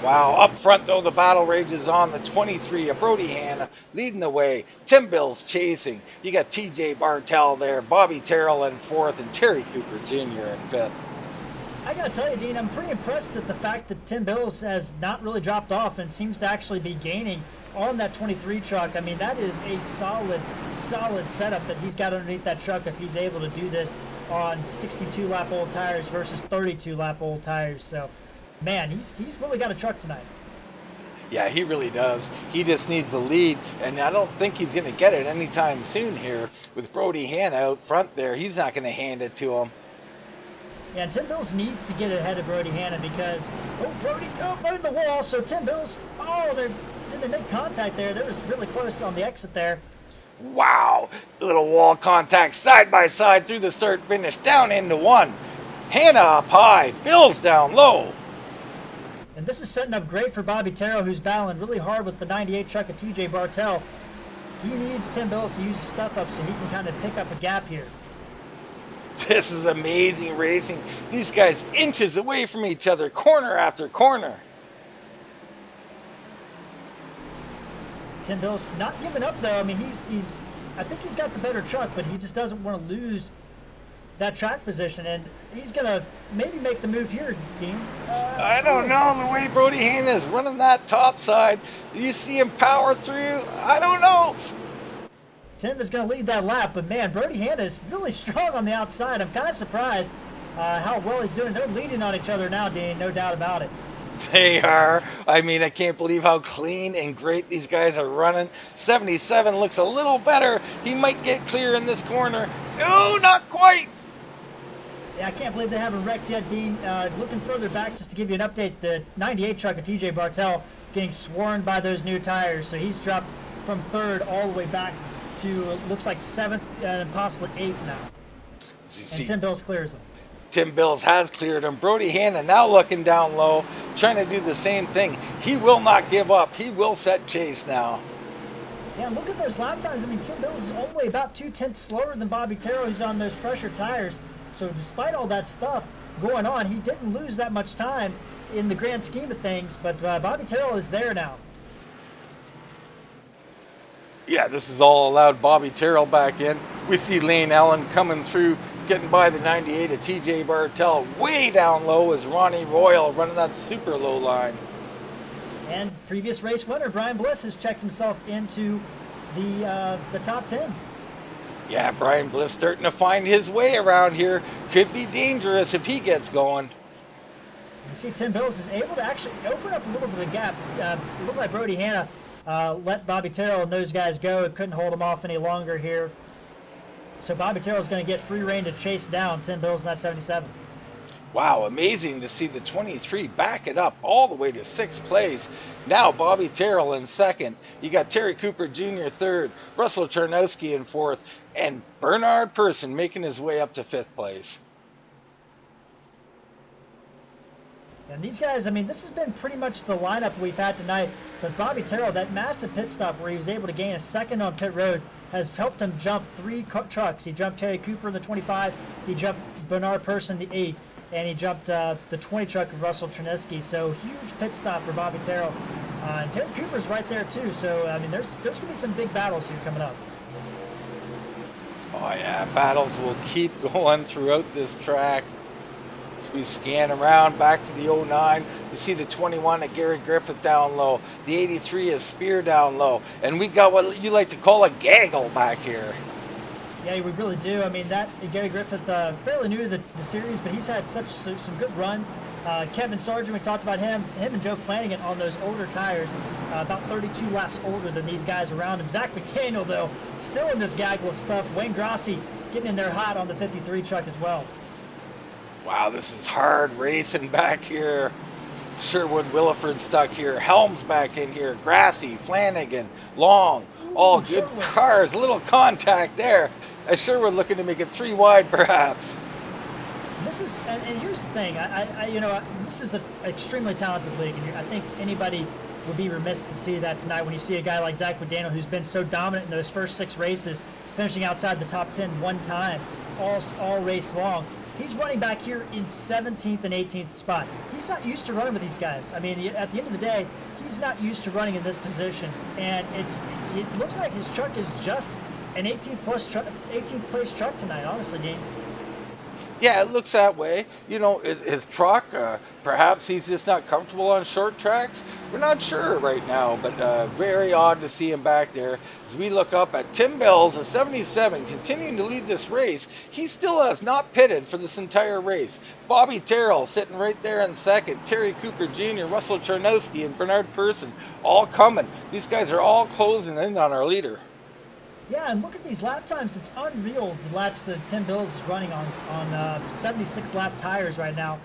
B: Wow, up front, though, the battle rages on. The 23 of Brody Hanna leading the way. Tim Bills chasing. You got TJ Bartell there, Bobby Terrell in 4th, and Terry Cooper Jr. in 5th.
C: I got to tell you, Dean, I'm pretty impressed at the fact that Tim Bills has not really dropped off and seems to actually be gaining on that 23 truck. I mean, that is a solid setup that he's got underneath that truck if he's able to do this on 62 lap old tires versus 32 lap old tires. So, man, he's really got a truck tonight.
B: Yeah, he really does. He just needs the lead, and I don't think he's going to get it anytime soon here with Brody Hanna out front there. He's not going to hand it to him.
C: Yeah, and Tim Bills needs to get ahead of Brody Hanna because, Brody in the wall. So Tim Bills, did they make contact there? They was really close on the exit there.
B: Wow, little wall contact side by side through the start finish, down into 1. Hanna up high, Bills down low.
C: And this is setting up great for Bobby Terrell, who's battling really hard with the 98 truck of TJ Bartell. He needs Tim Bills to use his stuff up so he can kind of pick up a gap here.
B: This is amazing racing. These guys inches away from each other, corner after corner.
C: Tim Bills not giving up though. I mean, I think he's got the better truck, but he just doesn't want to lose that track position, and he's gonna maybe make the move here, Dean.
B: I don't know the way Brody Hanna is running that top side. Do you see him power through? I don't know.
C: Tim is going to lead that lap, but man, Brody Hanna is really strong on the outside. I'm kind of surprised how well he's doing. They're leading on each other now, Dean, no doubt about it.
B: They are. I mean, I can't believe how clean and great these guys are running. 77 looks a little better. He might get clear in this corner. No, not quite.
C: Yeah, I can't believe they haven't wrecked yet, Dean. Looking further back, just to give you an update, the 98 truck of TJ Bartell getting swarmed by those new tires. So he's dropped from 3rd all the way back to, looks like 7th and possibly 8th now. And Tim Bills clears him.
B: Tim Bills has cleared him. Brody Hanna now looking down low, trying to do the same thing. He will not give up. He will set chase now.
C: Yeah, look at those lap times. I mean, Tim Bills is only about 2/10 slower than Bobby Terrell, who's on those fresher tires. So despite all that stuff going on, he didn't lose that much time in the grand scheme of things. But Bobby Terrell is there now.
B: Yeah, this is all allowed Bobby Terrell back in. We see Lane Allen coming through, getting by the 98 of TJ Bartell. Way down low is Ronnie Royal running that super low line.
C: And previous race winner Brian Bliss has checked himself into the top 10.
B: Yeah, Brian Bliss starting to find his way around here. Could be dangerous if he gets going.
C: You see Tim Bills is able to actually open up a little bit of a gap. It looked like Brody Hanna let Bobby Terrell and those guys go. It couldn't hold him off any longer here. So Bobby Terrell is going to get free reign to chase down Tim Bills in that 77.
B: Wow, amazing to see the 23 back it up all the way to 6th place. Now Bobby Terrell in 2nd. You got Terry Cooper Jr. 3rd, Russell Charnowski in 4th, and Bernard Person making his way up to 5th place.
C: And these guys, I mean, this has been pretty much the lineup we've had tonight. But Bobby Terrell, that massive pit stop where he was able to gain a 2nd on pit road, has helped him jump 3 trucks. He jumped Terry Cooper in the 25, he jumped Bernard Person the 8, and he jumped the 20 truck of Russell Chernesky. So huge pit stop for Bobby Terrell. And Terry Cooper's right there too. So I mean, there's going to be some big battles here coming up.
B: Oh yeah, battles will keep going throughout this track. As we scan around back to the 09, you see the 21 of Gary Griffith down low, the 83 is Spear down low, and we got what you like to call a gaggle back here.
C: Yeah, we really do. I mean, that Gary Griffith, fairly new to the series, but he's had some good runs. Kevin Sargent, we talked about him and Joe Flanagan on those older tires, about 32 laps older than these guys around him. Zach McDaniel, though, still in this gaggle of stuff. Wayne Grossi getting in there hot on the 53 truck as well.
B: Wow, this is hard racing back here. Sherwood Williford stuck here. Helms back in here. Grassy, Flanagan, Long, all good
C: Sherwood.
B: cars. A little contact there. Sherwood looking to make it 3 wide, perhaps.
C: This is, and here's the thing. This is an extremely talented league, and I think anybody would be remiss to see that tonight when you see a guy like Zach McDaniel, who's been so dominant in those first 6 races, finishing outside the top 10 one time, all race long. He's running back here in 17th and 18th spot. He's not used to running with these guys. I mean, at the end of the day, he's not used to running in this position, and it looks like his truck is just an 18th place truck tonight, honestly, Dean.
B: Yeah, it looks that way. You know, his truck, perhaps he's just not comfortable on short tracks. We're not sure right now, but very odd to see him back there. As we look up at Tim Bills, a 77, continuing to lead this race. He still has not pitted for this entire race. Bobby Terrell sitting right there in 2nd. Terry Cooper Jr., Russell Charnowski, and Bernard Person all coming. These guys are all closing in on our leader.
C: Yeah, and look at these lap times. It's unreal, the laps that Tim Bills is running on 76 lap tires right now.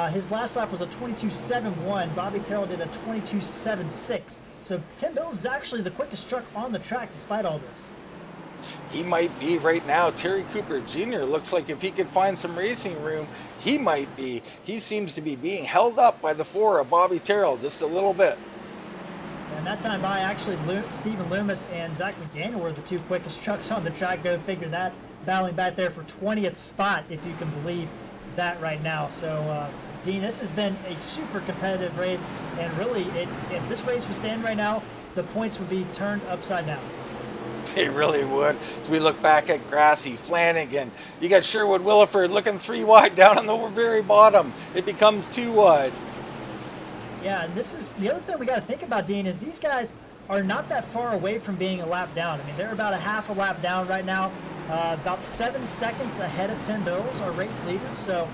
C: His last lap was a 22.71. Bobby Terrell did a 22.76. So Tim Bills is actually the quickest truck on the track despite all this.
B: He might be right now. Terry Cooper Jr. looks like if he could find some racing room, he might be. He seems to be being held up by the 4 of Bobby Terrell just a little bit.
C: And that time by, actually, Stephen Loomis and Zach McDaniel were the 2 quickest trucks on the track. Go figure that. Battling back there for 20th spot, if you can believe that right now. So, Dean, this has been a super competitive race. And really, if this race was standing right now, the points would be turned upside down.
B: They really would. As we look back at Grassy, Flanagan, you got Sherwood Williford looking 3 wide down on the very bottom. It becomes 2 wide.
C: Yeah, and this is the other thing we got to think about, Dean, is these guys are not that far away from being a lap down. I mean, they're about a half a lap down right now, about 7 seconds ahead of Tim Bills, our race leader. So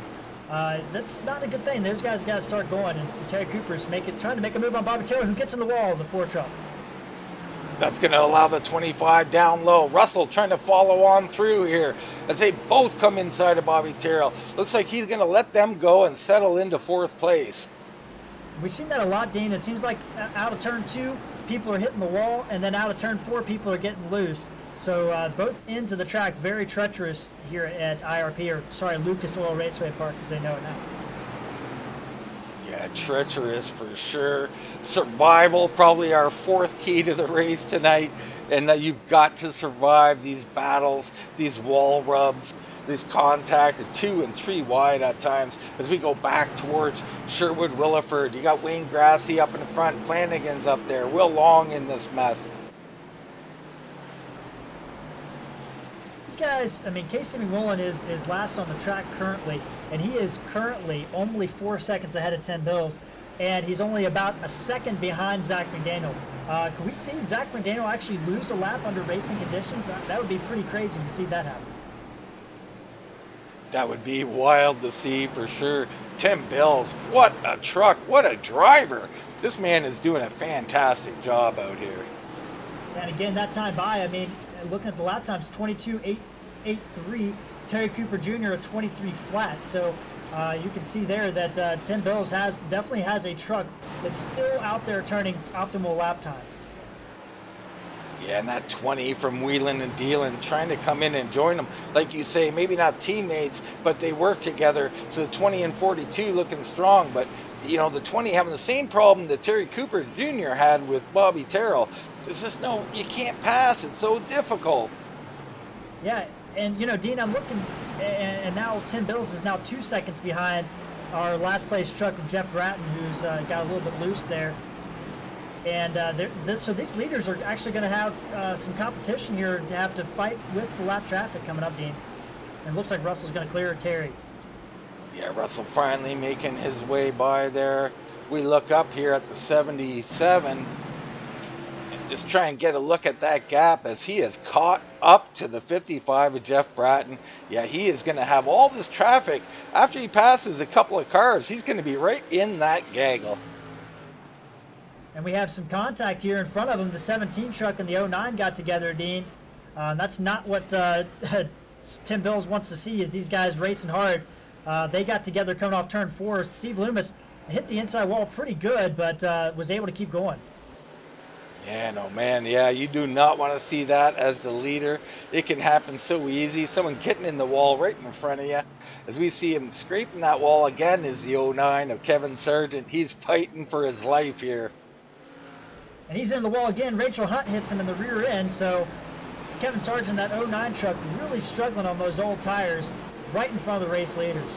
C: that's not a good thing. Those guys got to start going, and Terry Cooper's trying to make a move on Bobby Taylor, who gets in the wall of the 4 truck.
B: That's going to allow the 25 down low. Russell trying to follow on through here as they both come inside of Bobby Terrell. Looks like he's going to let them go and settle into 4th place.
C: We've seen that a lot, Dean. It seems like out of turn 2, people are hitting the wall, and then out of turn 4, people are getting loose. So both ends of the track very treacherous here at IRP, or sorry, Lucas Oil Raceway Park, as they know it now.
B: Yeah, treacherous for sure. Survival, probably our 4th key to the race tonight. And you've got to survive these battles, these wall rubs, this contact at 2 and 3 wide at times as we go back towards Sherwood Williford. You got Wayne Grassy up in the front, Flanagan's up there, Will Long in this mess.
C: These guys, I mean, Casey McMullen is last on the track currently, and he is currently only 4 seconds ahead of Tim Bills, and he's only about a second behind Zach McDaniel. Can we see Zach McDaniel actually lose a lap under racing conditions? That would be pretty crazy to see that happen.
B: That would be wild to see for sure. Tim Bills, what a truck, what a driver. This man is doing a fantastic job out here.
C: And again, that time by, I mean, looking at the lap times, 22.883. Terry Cooper Jr. a 23 flat. So you can see there that Tim Bills definitely has a truck that's still out there turning optimal lap times.
B: Yeah, and that 20 from Whelan and Dealin trying to come in and join them. Like you say, maybe not teammates, but they work together. So the 20 and 42 looking strong. But, you know, the 20 having the same problem that Terry Cooper Jr. had with Bobby Terrell. There's just you can't pass. It's so difficult.
C: Yeah, and, you know, Dean, I'm looking, and now Tim Bills is now 2 seconds behind our last place truck of Jeff Bratton, who's got a little bit loose there. And so these leaders are actually going to have some competition here to have to fight with the lap traffic coming up, Dean. And it looks like Russell's going to clear Terry.
B: Yeah, Russell finally making his way by there. We look up here at the 77 and just try and get a look at that gap as he has caught up to the 55 of Jeff Bratton. Yeah, he is going to have all this traffic. After he passes a couple of cars, he's going to be right in that gaggle.
C: And we have some contact here in front of him. The 17 truck and the 09 got together, Dean. That's not what Tim Bills wants to see, is these guys racing hard. They got together coming off turn 4. Steve Loomis hit the inside wall pretty good, but was able to keep going.
B: Yeah, no, man. Yeah, you do not want to see that as the leader. It can happen so easy. Someone getting in the wall right in front of you. As we see him scraping that wall again is the 09 of Kevin Sargent. He's fighting for his life here.
C: And he's in the wall again. Rachel Hunt hits him in the rear end. So Kevin Sargent, that 09 truck, really struggling on those old tires right in front of the race leaders.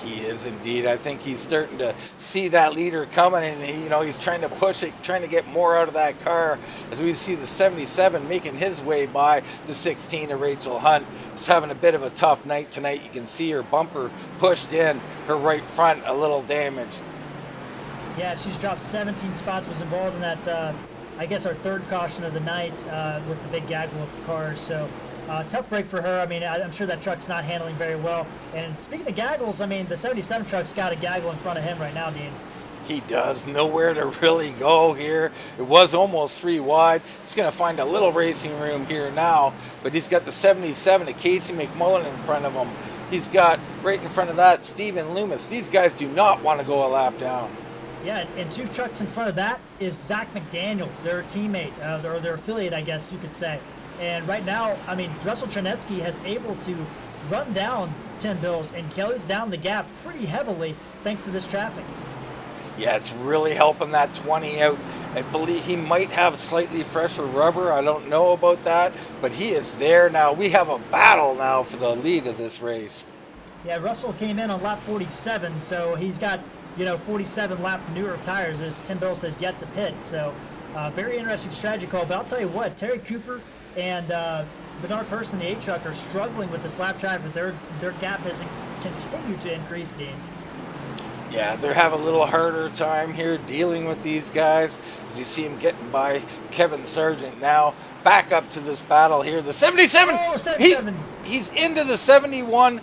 B: He is indeed. I think he's starting to see that leader coming, and he's trying to push it, trying to get more out of that car. As we see the 77 making his way by the 16 of Rachel Hunt. She's having a bit of a tough night tonight. You can see her bumper pushed in, her right front a little damaged. Yeah,
C: she's dropped 17 spots, was involved in that, I guess, our third caution of the night with the big gaggle of cars. So tough break for her. I mean, I'm sure that truck's not handling very well. And speaking of gaggles, I mean, the 77 truck's got a gaggle in front of him right now, Dean.
B: He does. Nowhere to really go here. It was almost 3 wide. He's going to find a little racing room here now. But he's got the 77 of Casey McMullen in front of him. He's got right in front of that Stephen Loomis. These guys do not want to go a lap down.
C: Yeah, and 2 trucks in front of that is Zach McDaniel, their teammate, or their affiliate, I guess you could say. And right now, I mean, Russell Chernesky has able to run down Tim Bills and close down the gap pretty heavily thanks to this traffic.
B: Yeah, it's really helping that 20 out. I believe he might have slightly fresher rubber. I don't know about that, but he is there now. We have a battle now for the lead of this race.
C: Yeah, Russell came in on lap 47, so he's got 47 lap newer tires, as Tim Bills has yet to pit. So very interesting strategy call. But I'll tell you what, Terry Cooper and Bernard Person, the 8 truck, are struggling with this lap traffic. Their gap has continued to increase, Dean.
B: Yeah, they're having a little harder time here dealing with these guys. As you see him getting by Kevin Sargent now. Back up to this battle here. The 77!
C: Oh, 77!
B: He's into the 71.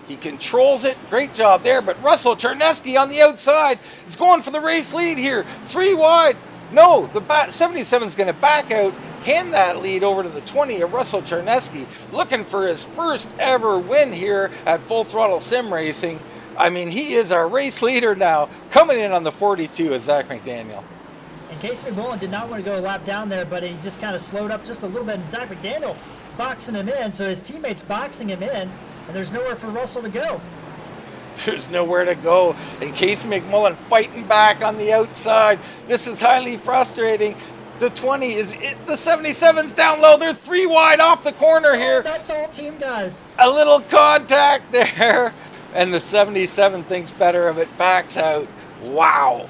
B: He controls it. Great job there. But Russell Chernesky on the outside is going for the race lead here. 3 wide. No, the 77 is going to back out, hand that lead over to the 20 of Russell Charneski, looking for his first ever win here at Full Throttle Sim Racing. I mean, he is our race leader now, coming in on the 42 of Zach McDaniel.
C: And Casey McMullen did not want to go a lap down there, but he just kind of slowed up just a little bit, and Zach McDaniel boxing him in, so his teammates boxing him in, and there's nowhere for Russell to go.
B: There's nowhere to go. And Casey McMullen fighting back on the outside. This is highly frustrating. The 20 is the 77's down low. They're 3 wide off the corner here.
C: That's all team guys.
B: A little contact there. And the 77 thinks better of it, backs out. Wow.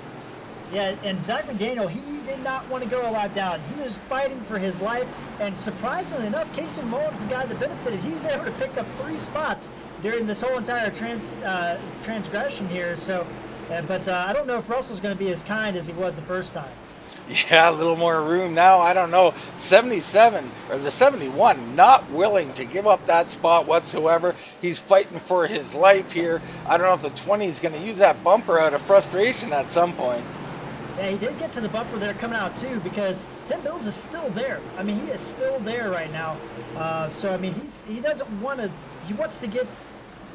C: Yeah, and Zach McDaniel, he did not want to go a lap down. He was fighting for his life, and surprisingly enough, Casey McMullen's the guy that benefited. He was able to pick up 3 spots during this whole entire transgression here. So, but I don't know if Russell's going to be as kind as he was the first time.
B: Yeah, a little more room now. I don't know. 77 or the 71 not willing to give up that spot whatsoever. He's fighting for his life here. I don't know if the 20 is going to use that bumper out of frustration at some point.
C: Yeah, he did get to the bumper there coming out too, because Tim Bills is still there. I mean, he is still there right now. So I mean, he doesn't want to. He wants to get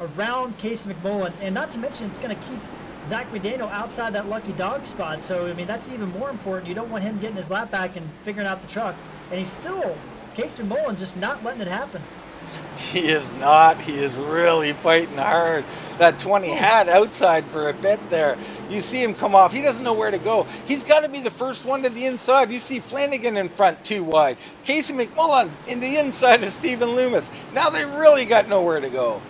C: around Casey McMullen, and not to mention it's going to keep Zach McDaniel outside that lucky dog spot. So I mean, that's even more important. You don't want him getting his lap back and figuring out the truck. And he's still, Casey McMullen just not letting it happen.
B: He is not. He is really fighting hard. That 20 had outside for a bit there. You see him come off. He doesn't know where to go. He's got to be the first one to the inside. You see Flanagan in front 2 wide. Casey McMullen in the inside of Stephen Loomis. Now they really got nowhere to go.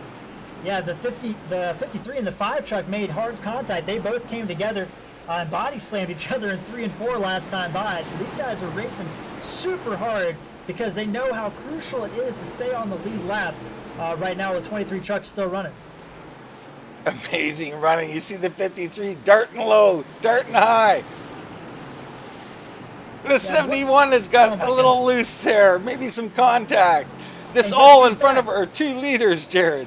C: Yeah, the 53 and the 5 truck made hard contact. They both came together and body slammed each other in 3 and 4 last time by. So these guys are racing super hard because they know how crucial it is to stay on the lead lap right now with 23 trucks still running.
B: Amazing running. You see the 53 darting low, darting high. The 71 has got a little loose there. Maybe some contact. This all in front of our 2 leaders, Jared.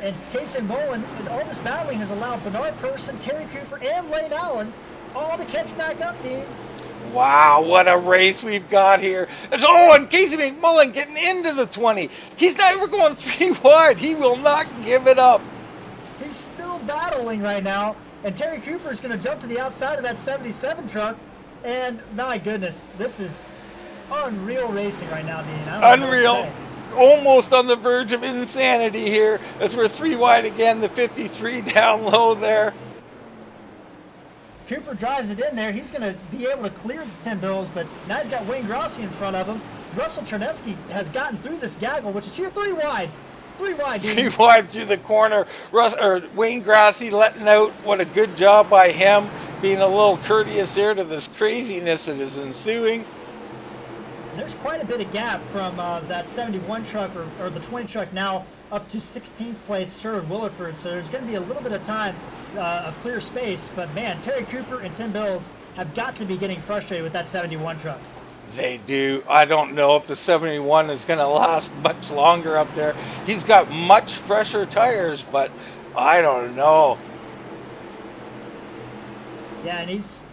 C: And Casey McMullen, and all this battling has allowed Bernard Person, Terry Cooper, and Lane Allen all to catch back up, Dean.
B: Wow, what a race we've got here. And Casey McMullen getting into the 20. He's not ever going 3 wide. He will not give it up.
C: He's still battling right now, and Terry Cooper is going to jump to the outside of that 77 truck. And my goodness, this is unreal racing right now, Dean. I don't know what to
B: Unreal.
C: say.
B: Almost on the verge of insanity here as we're 3 wide again. The 53 down low there.
C: Cooper drives it in there. He's going to be able to clear the 10 Bills, but now he's got Wayne Grossi in front of him. Russell Charneski has gotten through this gaggle, which is here 3 wide. 3 wide, dude.
B: 3 wide through the corner. Wayne Grossi letting out. What a good job by him, being a little courteous here to this craziness that is ensuing.
C: There's quite a bit of gap from that 71 truck or the 20 truck now up to 16th place Sherwood Williford. So there's going to be a little bit of time of clear space. But man, Terry Cooper and Tim Bills have got to be getting frustrated with that 71 truck.
B: They do. I don't know if the 71 is going to last much longer up there. He's got much fresher tires, but I don't know.
C: Yeah, and he's,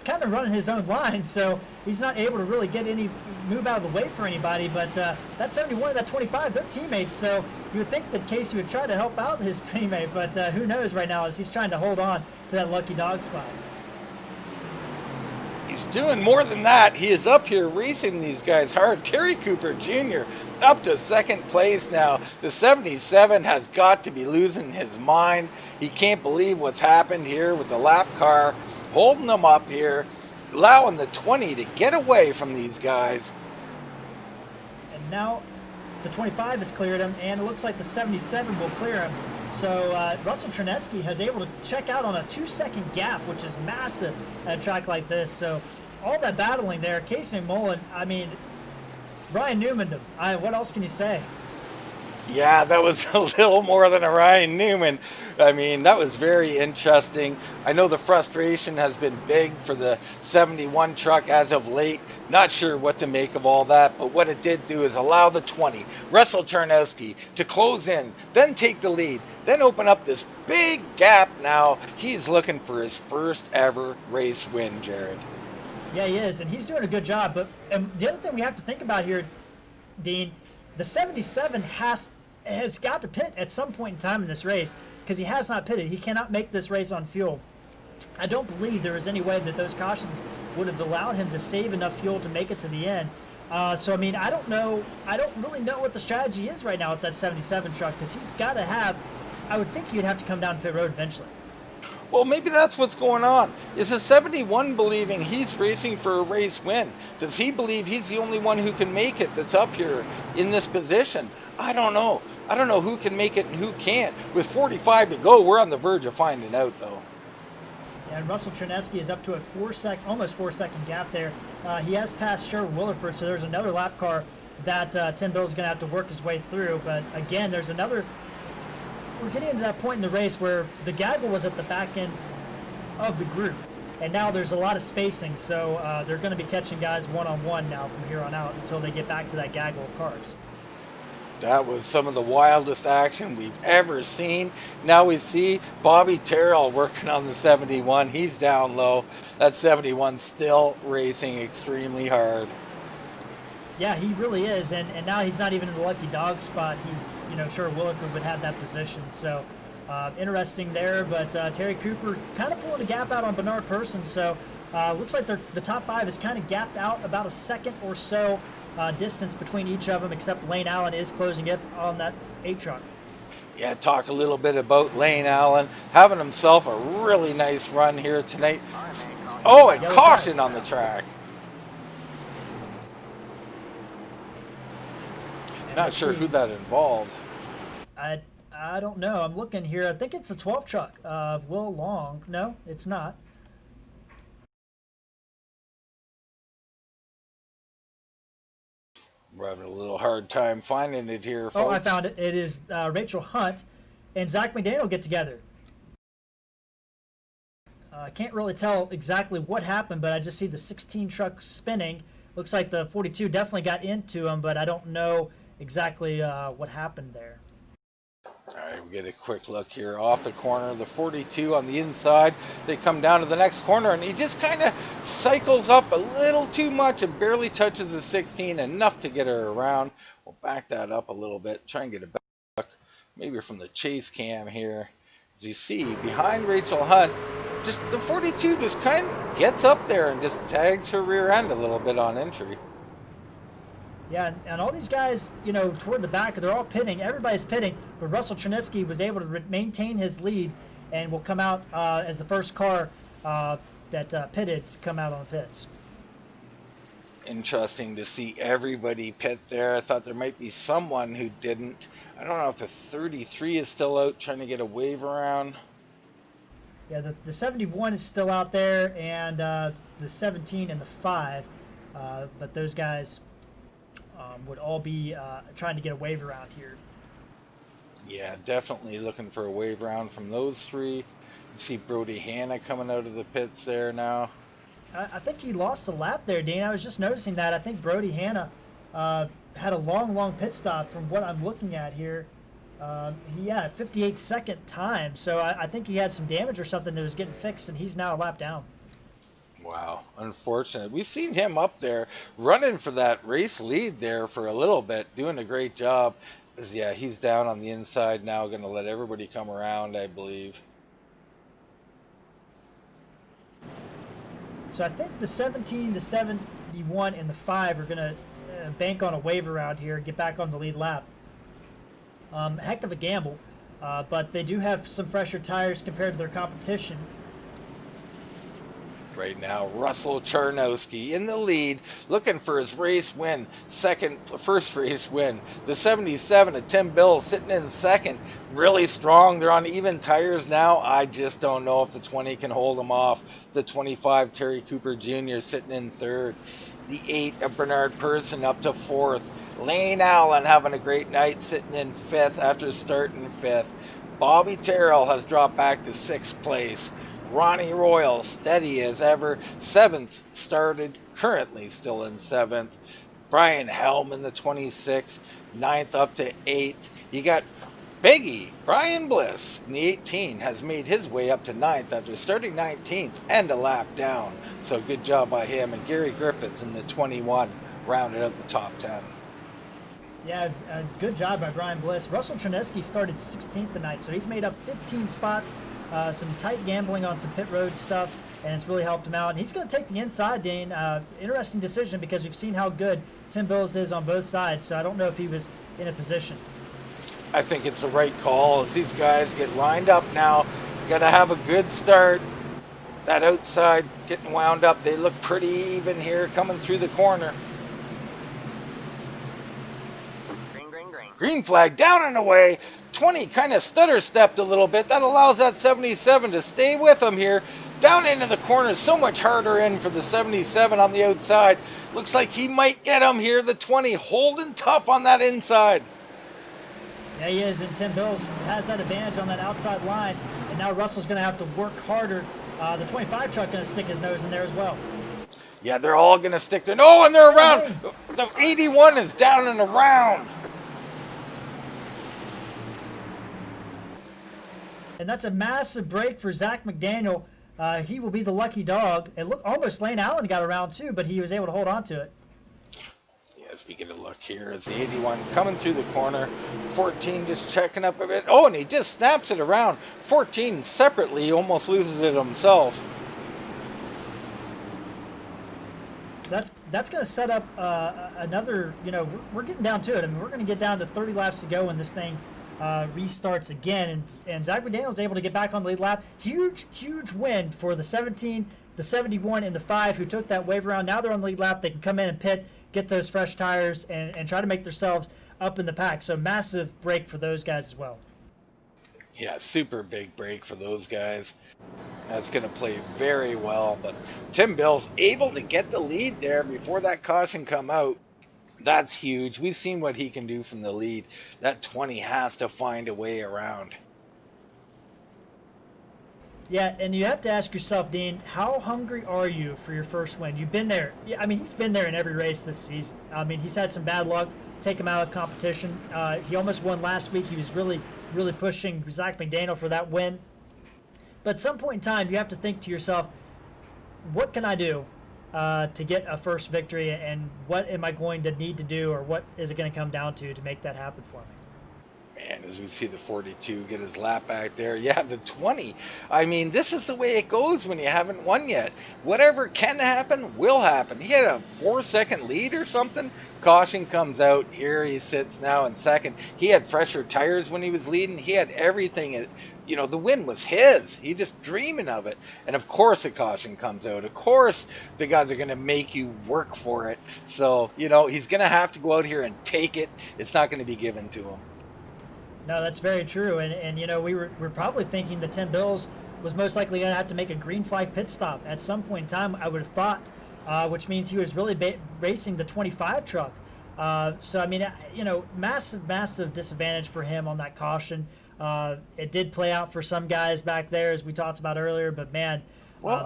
C: kind of running his own line, so he's not able to really get any move out of the way for anybody. But that 71 and that 25, they're teammates, so you would think that Casey would try to help out his teammate, but who knows right now as he's trying to hold on to that lucky dog spot.
B: He's doing more than that. He is up here racing these guys hard. Terry Cooper Jr. up to 2nd place now. The 77 has got to be losing his mind. He can't believe what's happened here with the lap car, holding them up here, allowing the 20 to get away from these guys.
C: And now the 25 has cleared him, and it looks like the 77 will clear him. So Russell Charneski has able to check out on a 2-second gap, which is massive at a track like this. So all that battling there, Casey McMullen, I mean, Ryan Newman, what else can you say?
B: Yeah, that was a little more than a Ryan Newman. I mean, that was very interesting. I know the frustration has been big for the 71 truck as of late. Not sure what to make of all that, but what it did do is allow the 20, Russell Charnowski, to close in, then take the lead, then open up this big gap now. He's looking for his first ever race win, Jared.
C: Yeah, he is, and he's doing a good job. But the other thing we have to think about here, Dean, the 77 has got to pit at some point in time in this race because he has not pitted. He cannot make this race on fuel. I don't believe there is any way that those cautions would have allowed him to save enough fuel to make it to the end. So I mean, I don't know. I don't really know what the strategy is right now with that 77 truck because he's got to have. I would think he'd have to come down pit road eventually.
B: Well, maybe that's what's going on. Is the 71 believing he's racing for a race win? Does he believe he's the only one who can make it that's up here in this position? I don't know. I don't know who can make it and who can't. With 45 to go, we're on the verge of finding out, though.
C: And Russell Charnowski is up to a almost 4 second gap there. He has passed Sherwood Williford, so there's another lap car that Tim Bill's going to have to work his way through. But again, there's another. We're getting into that point in the race where the gaggle was at the back end of the group, and now there's a lot of spacing. So they're going to be catching guys one-on-one now from here on out until they get back to that gaggle of cars.
B: That was some of the wildest action we've ever seen. Now we see Bobby Terrell working on the 71. He's down low. That 71 still racing extremely hard.
C: Yeah, he really is, and now he's not even in the lucky dog spot. He's, sure Williford would have that position. So interesting there, but Terry Cooper kind of pulling a gap out on Bernard Persson. So looks like the top five is kind of gapped out about a second or so distance between each of them, except Lane Allen is closing it on that 8 truck.
B: Yeah, talk a little bit about Lane Allen having himself a really nice run here tonight. Oh, and caution on the track. Not sure who that involved.
C: I don't know. I'm looking here. I think it's a 12 truck of Will Long. No, it's not.
B: We're having a little hard time finding it here, folks.
C: Oh, I found it. It is Rachel Hunt and Zach McDaniel get together. I can't really tell exactly what happened, but I just see the 16 truck spinning. Looks like the 42 definitely got into him, but I don't know exactly what happened there.
B: All right, we get a quick look here off the corner. The 42 on the inside. They come down to the next corner, and he just kind of cycles up a little too much and barely touches the 16, enough to get her around. We'll back that up a little bit, try and get it back, maybe from the chase cam here. As you see, behind Rachel Hunt, just the 42 just kind of gets up there and just tags her rear end a little bit on entry.
C: Yeah, and all these guys, toward the back, they're all pitting. Everybody's pitting, but Russell Charnowski was able to maintain his lead and will come out as the first car that pitted to come out on the pits.
B: Interesting to see everybody pit there. I thought there might be someone who didn't. I don't know if the 33 is still out trying to get a wave around.
C: Yeah, the 71 is still out there, and the 17 and the 5, but those guys would all be trying to get a wave around here.
B: Yeah, definitely looking for a wave round from those three. You see Brody Hanna coming out of the pits there now.
C: I think he lost a lap there, Dean. I was just noticing that. I think Brody Hanna had a long pit stop from what I'm looking at here. He had a 58-second time, so I think he had some damage or something that was getting fixed, and he's now a lap down.
B: Wow, unfortunate. We've seen him up there running for that race lead there for a little bit, doing a great job. Yeah, he's down on the inside now, going to let everybody come around, I believe.
C: So I think the 17, the 71, and the 5 are going to bank on a wave around here and get back on the lead lap. Heck of a gamble, but they do have some fresher tires compared to their competition.
B: Right now, Russell Charnowski in the lead, looking for his race win, first race win. The 77 of Tim Bill sitting in second, really strong. They're on even tires now. I just don't know if the 20 can hold them off. The 25, Terry Cooper Jr. sitting in third. The 8 of Bernard Persson up to fourth. Lane Allen having a great night, sitting in 5th after starting 5th. Bobby Terrell has dropped back to 6th place. Ronnie Royal, steady as ever, 7th, started, currently still in 7th. Brian Helm in the 26th, 9th up to 8th. You got Biggie, Brian Bliss in the 18 has made his way up to 9th after starting 19th and a lap down. So good job by him. And Gary Griffiths in the 21 rounded out the top 10.
C: Yeah, good job by Brian Bliss. Russell Trineski started 16th tonight, so he's made up 15 spots. Some tight gambling on some pit road stuff, and it's really helped him out. And he's going to take the inside, Dean. Interesting decision because we've seen how good Tim Bills is on both sides, so I don't know if he was in a position.
B: I think it's the right call as these guys get lined up now. Got to have a good start. That outside getting wound up. They look pretty even here coming through the corner. Green flag down and away. 20 kind of stutter stepped a little bit. That allows that 77 to stay with him here. Down into the corner, so much harder in for the 77 on the outside. Looks like he might get him here. The 20 holding tough on that inside.
C: Yeah, he is, and Tim Bills has that advantage on that outside line, and now Russell's going to have to work harder. The 25 truck going to stick his nose in there as well.
B: Yeah, they're all going to stick their... No, and they're around. The 81 is down and around.
C: And that's a massive break for Zach McDaniel. He will be the lucky dog. It looked almost Lane Allen got around too, but he was able to hold on to it.
B: As we get a look here, as the 81 coming through the corner, 14 just checking up a bit. Oh, and he just snaps it around. 14 separately almost loses it himself.
C: So that's going to set up another, we're getting down to it. I mean, we're going to get down to 30 laps to go when this thing restarts again, and Zach McDaniel's able to get back on the lead lap. Huge win for the 17, the 71, and the 5 who took that wave around. Now they're on the lead lap. They can come in and pit, get those fresh tires, and try to make themselves up in the pack. So massive break for those guys as well.
B: Yeah, super big break for those guys. That's going to play very well, but Tim Bills able to get the lead there before that caution come out. That's huge. We've seen what he can do from the lead. That 20 has to find a way around.
C: Yeah, and you have to ask yourself, Dean, how hungry are you for your first win? You've been there. Yeah, I mean, he's been there in every race this season. I mean, he's had some bad luck, take him out of competition. He almost won last week. He was really pushing Zach McDaniel for that win. But at some point in time, you have to think to yourself, what can I do to get a first victory, and what am I going to need to do, or what is it going to come down to make that happen for me?
B: Man, as we see the 42 get his lap back there. Yeah, the 20. I mean, this is the way it goes when you haven't won yet. Whatever can happen will happen. He had a 4-second lead or something. Caution comes out. Here he sits now in second. He had fresher tires when he was leading. He had everything. The win was his. He just dreaming of it. And of course a caution comes out. Of course the guys are going to make you work for it. So, he's going to have to go out here and take it. It's not going to be given to him.
C: No, that's very true. And we're probably thinking that Tim Bills was most likely going to have to make a green flag pit stop at some point in time, I would have thought, which means he was really racing the 25 truck. So, I mean, massive disadvantage for him on that caution. It did play out for some guys back there, as we talked about earlier, but man,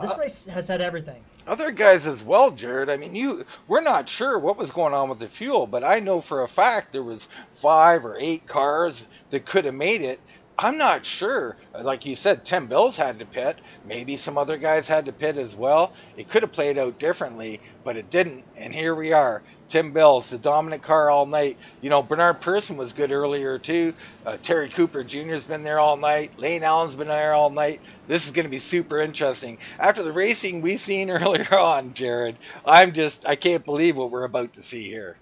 C: this race has had everything.
B: Other guys as well, Jared. I mean, we're not sure what was going on with the fuel, but I know for a fact there was 5 or 8 cars that could have made it. I'm not sure. Like you said, Tim Bills had to pit. Maybe some other guys had to pit as well. It could have played out differently, but it didn't. And here we are. Tim Bills, the dominant car all night. Bernard Pearson was good earlier too. Terry Cooper Jr.'s been there all night. Lane Allen's been there all night. This is going to be super interesting. After the racing we've seen earlier on, Jared, I can't believe what we're about to see here.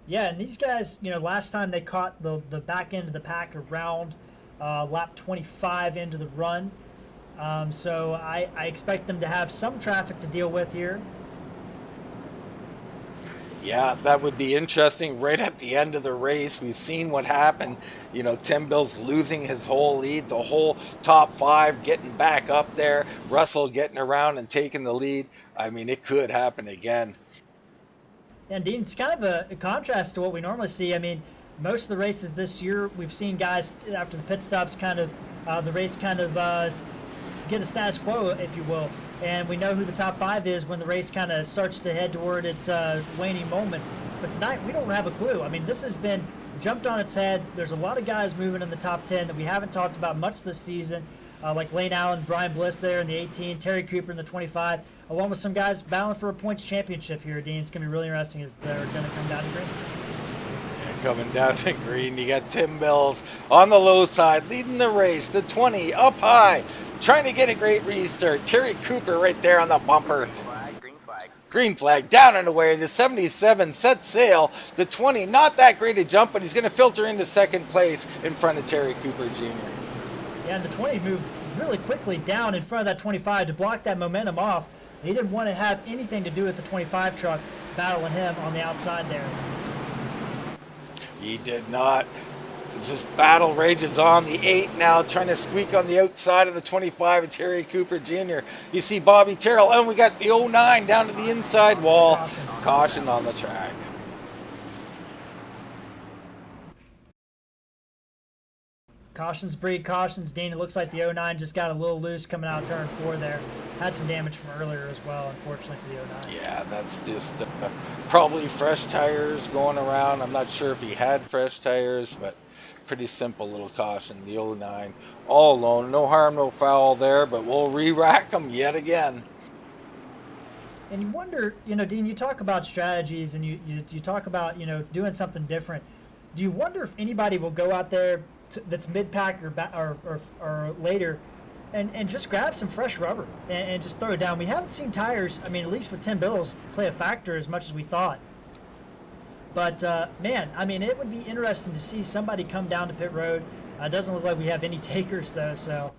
C: Yeah, and these guys, last time they caught the back end of the pack around lap 25 into the run. So I expect them to have some traffic to deal with here.
B: Yeah, that would be interesting. Right at the end of the race, we've seen what happened. Tim Bills losing his whole lead, the whole top 5 getting back up there, Russell getting around and taking the lead. I mean, it could happen again.
C: And Dean, it's kind of a contrast to what we normally see. I mean, most of the races this year, we've seen guys after the pit stops kind of the race kind of get a status quo, if you will. And we know who the top 5 is when the race kind of starts to head toward its waning moments. But tonight, we don't have a clue. I mean, this has been jumped on its head. There's a lot of guys moving in the top 10 that we haven't talked about much this season, like Lane Allen, Brian Bliss there in the 18, Terry Cooper in the 25, along with some guys battling for a points championship here, Dean. It's going to be really interesting as they're going to come down to green.
B: Coming down to green, you got Tim Bills on the low side, leading the race. The 20 up high, trying to get a great restart. Terry Cooper right there on the bumper. Green flag down and away. The 77 sets sail. The 20, not that great a jump, but he's going to filter into second place in front of Terry Cooper Jr.
C: Yeah, and the 20 moved really quickly down in front of that 25 to block that momentum off. He didn't want to have anything to do with the 25 truck battling him on the outside there.
B: He did not. This battle rages on. The 8 now trying to squeak on the outside of the 25 of Terry Cooper Jr. You see Bobby Terrell, and we got the 09 down to the inside wall. Caution on the track.
C: Cautions breed cautions, Dean. It looks like the 09 just got a little loose coming out of turn 4 there. Had some damage from earlier as well, unfortunately, for the 09.
B: Yeah, that's just probably fresh tires going around. I'm not sure if he had fresh tires, but pretty simple little caution. The 09 all alone. No harm, no foul there, but we'll re-rack them yet again.
C: And you wonder, Dean, you talk about strategies and you talk about, doing something different. Do you wonder if anybody will go out there that's mid-pack or later and just grab some fresh rubber and just throw it down? We haven't seen tires, I mean, at least with Tim Bills, play a factor as much as we thought. But, man, I mean, it would be interesting to see somebody come down to pit road. It doesn't look like we have any takers, though, so.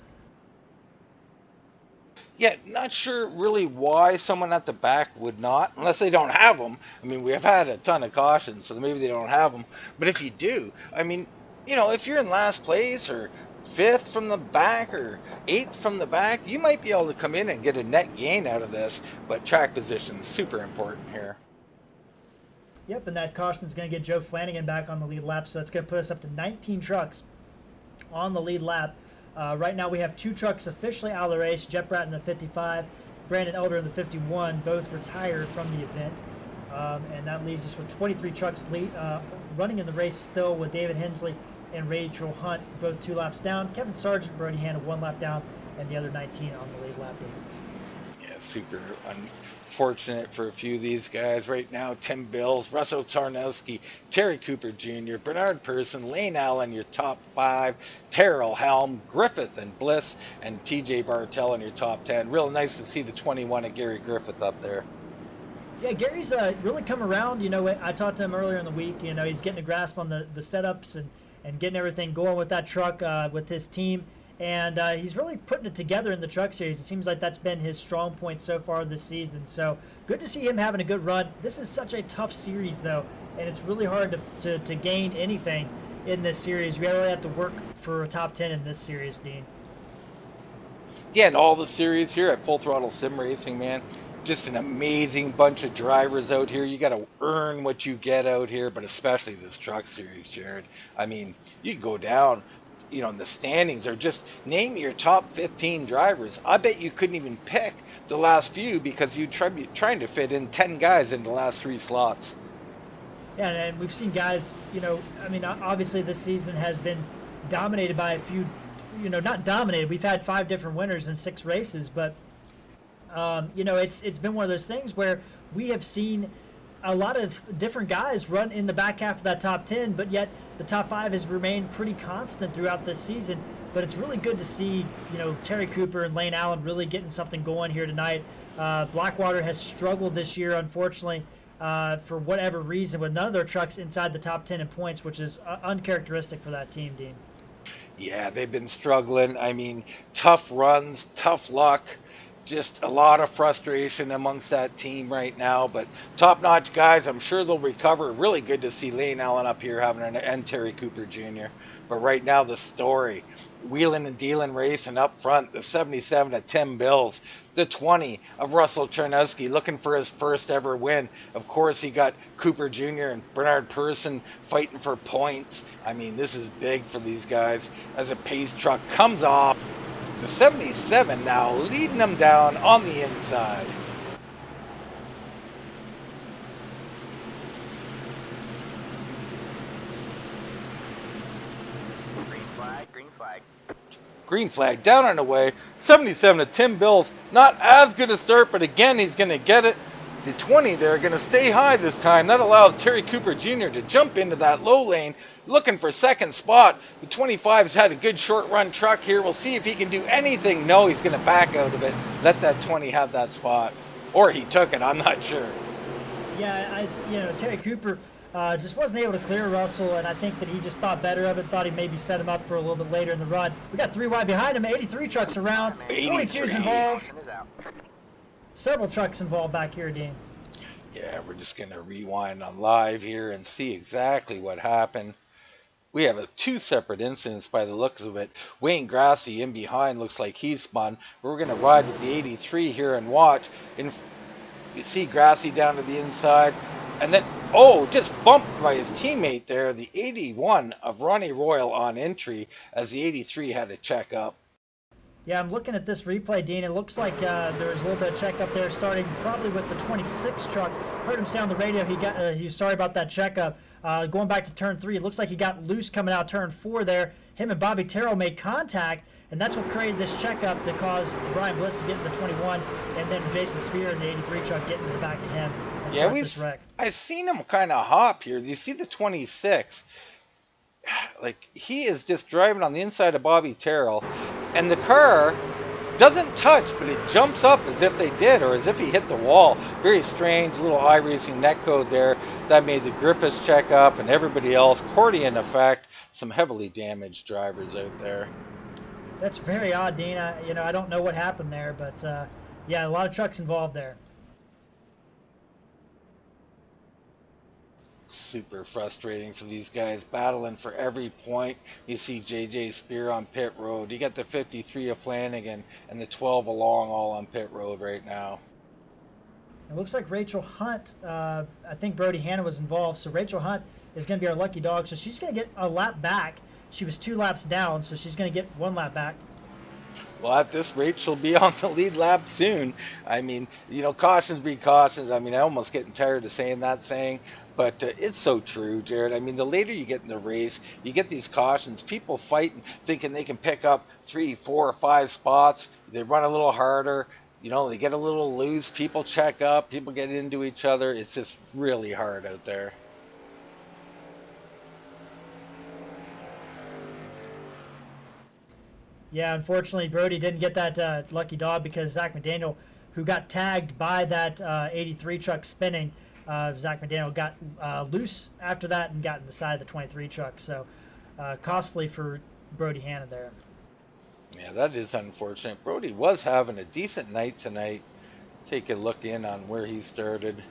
B: Yeah, not sure really why someone at the back would not, unless they don't have them. I mean, we have had a ton of cautions, so maybe they don't have them. But if you do, I mean, if you're in last place or 5th from the back or 8th from the back, you might be able to come in and get a net gain out of this. But track position is super important here.
C: Yep, and that caution is going to get Joe Flanagan back on the lead lap, so that's going to put us up to 19 trucks on the lead lap. Right now we have 2 trucks officially out of the race, Jeff Bratt in the 55, Brandon Elder in the 51, both retired from the event. And that leaves us with 23 trucks running in the race still, with David Hensley and Rachel Hunt both 2 laps down. Kevin Sargent, Brody Hanna 1 lap down, and the other 19 on the lead lap.
B: Yeah, super unfortunate for a few of these guys right now. Tim Bills, Russell Tarnowski, Terry Cooper Jr., Bernard Person, Lane Allen, your top 5, Terrell Helm, Griffith and Bliss, and TJ Bartell in your top 10. Real nice to see the 21 of Gary Griffith up there.
C: Yeah, Gary's really come around. I talked to him earlier in the week. He's getting a grasp on the setups and getting everything going with that truck with his team. And he's really putting it together in the truck series. It seems like that's been his strong point so far this season. So good to see him having a good run. This is such a tough series, though, and it's really hard to gain anything in this series. You really have to work for a top 10 in this series, Dean.
B: Yeah, and all the series here at Full Throttle Sim Racing, man. Just an amazing bunch of drivers out here. You got to earn what you get out here, but especially this truck series, Jared. I mean, you go down, in the standings, or just name your top 15 drivers. I bet you couldn't even pick the last few because you're trying to fit in 10 guys in the last 3 slots.
C: Yeah, and we've seen guys, obviously this season has been dominated by a few, not dominated. We've had 5 different winners in 6 races, but it's been one of those things where we have seen a lot of different guys run in the back half of that top 10, but yet the top 5 has remained pretty constant throughout this season. But it's really good to see, Terry Cooper and Lane Allen really getting something going here tonight. Blackwater has struggled this year, unfortunately, for whatever reason, with none of their trucks inside the top 10 in points, which is uncharacteristic for that team, Dean.
B: Yeah, they've been struggling. I mean, tough runs, tough luck. Just a lot of frustration amongst that team right now, but top-notch guys. I'm sure they'll recover. Really good to see Lane Allen up here and Terry Cooper Jr. But right now, the story, wheeling and dealing racing up front, the 77 of Tim Bills. the 20 of Russell Charnowski looking for his first ever win. Of course, he got Cooper Jr. and Bernard Person fighting for points. I mean, this is big for these guys as a pace truck comes off. The 77 now leading them down on the inside.
D: Green flag, green flag.
B: Green flag down and away. 77 to Tim Bills. Not as good a start, but again, he's going to get it. The 20 there going to stay high this time. That allows Terry Cooper Jr. to jump into that low lane, looking for second spot. The 25's had a good short run truck here. We'll see if he can do anything. No, he's going to back out of it. Let that 20 have that spot. Or he took it, I'm not sure.
C: Yeah, Terry Cooper just wasn't able to clear Russell, and I think that he just thought better of it, thought he maybe set him up for a little bit later in the run. We got 3 wide behind him, 83 trucks around, 42's involved.
D: Caution is out.
C: Several trucks involved back here, Dean.
B: Yeah, we're just going to rewind on live here and see exactly what happened. We have 2 separate incidents by the looks of it. Wayne Grassy in behind looks like he's spun. We're going to ride with the 83 here and watch. And you see Grassy down to the inside. And then, just bumped by his teammate there, the 81 of Ronnie Royal on entry as the 83 had to check up.
C: Yeah, I'm looking at this replay, Dean. It looks like there was a little bit of checkup there, starting probably with the 26 truck. Heard him say on the radio he was sorry about that checkup. Going back to turn 3, it looks like he got loose coming out turn 4 there. Him and Bobby Terrell made contact, and that's what created this checkup that caused Brian Bliss to get in the 21, and then Jason Spear in the 83 truck getting in the back of him and start this wreck.
B: I seen him kind of hop here. You see the 26. Like, he is just driving on the inside of Bobby Terrell, and the car doesn't touch, but it jumps up as if they did, or as if he hit the wall. Very strange, little iRacing netcode there. That made the Griffiths check up, and everybody else. Accordion effect. Some heavily damaged drivers out there.
C: That's very odd, Dean. I don't know what happened there, but yeah, a lot of trucks involved there.
B: Super frustrating for these guys, battling for every point. You see JJ Spear on pit road. You got the 53 of Flanagan and the 12 along all on pit road right now.
C: It looks like Rachel Hunt, I think Brody Hanna was involved, so Rachel Hunt is going to be our lucky dog, so she's going to get a lap back. She was 2 laps down, so she's going to get 1 lap back.
B: Well, at this rate, she'll be on the lead lap soon. I mean, cautions be cautions. I mean, I'm almost getting tired of saying that saying, but it's so true, Jared. I mean, the later you get in the race, you get these cautions. People fighting, thinking they can pick up 3, 4, or 5 spots. They run a little harder. They get a little loose. People check up. People get into each other. It's just really hard out there.
C: Yeah, unfortunately, Brody didn't get that lucky dog because Zach McDaniel, who got tagged by that 83 truck spinning, Zach McDaniel got loose after that and got in the side of the 23 truck. So costly for Brody Hanna there. Yeah,
B: that is unfortunate. Brody was having a decent night tonight. Take a look in on where he started.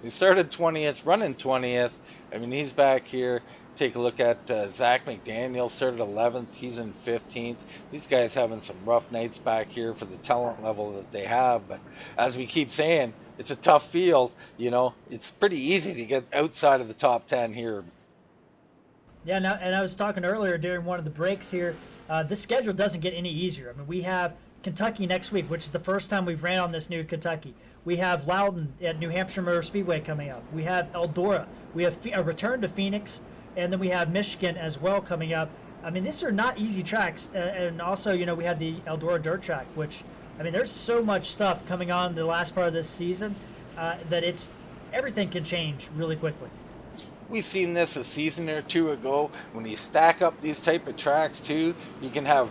B: He started 20th, running 20th. I mean, he's back here. Take a look at Zach McDaniel, started 11th. He's in 15th. These guys having some rough nights back here for the talent level that they have. But as we keep saying, it's a tough field. It's pretty easy to get outside of the top 10 here.
C: Yeah, and I was talking earlier during one of the breaks here. This schedule doesn't get any easier. I mean, we have Kentucky next week, which is the first time we've ran on this new Kentucky. We have Loudon at New Hampshire Motor Speedway coming up. We have Eldora. We have a return to Phoenix. And then we have Michigan as well coming up. I mean, these are not easy tracks. And also, we have the Eldora Dirt Track, which, I mean, there's so much stuff coming on the last part of this season that everything can change really quickly.
B: We seen this a season or 2 ago. When you stack up these type of tracks too, you can have,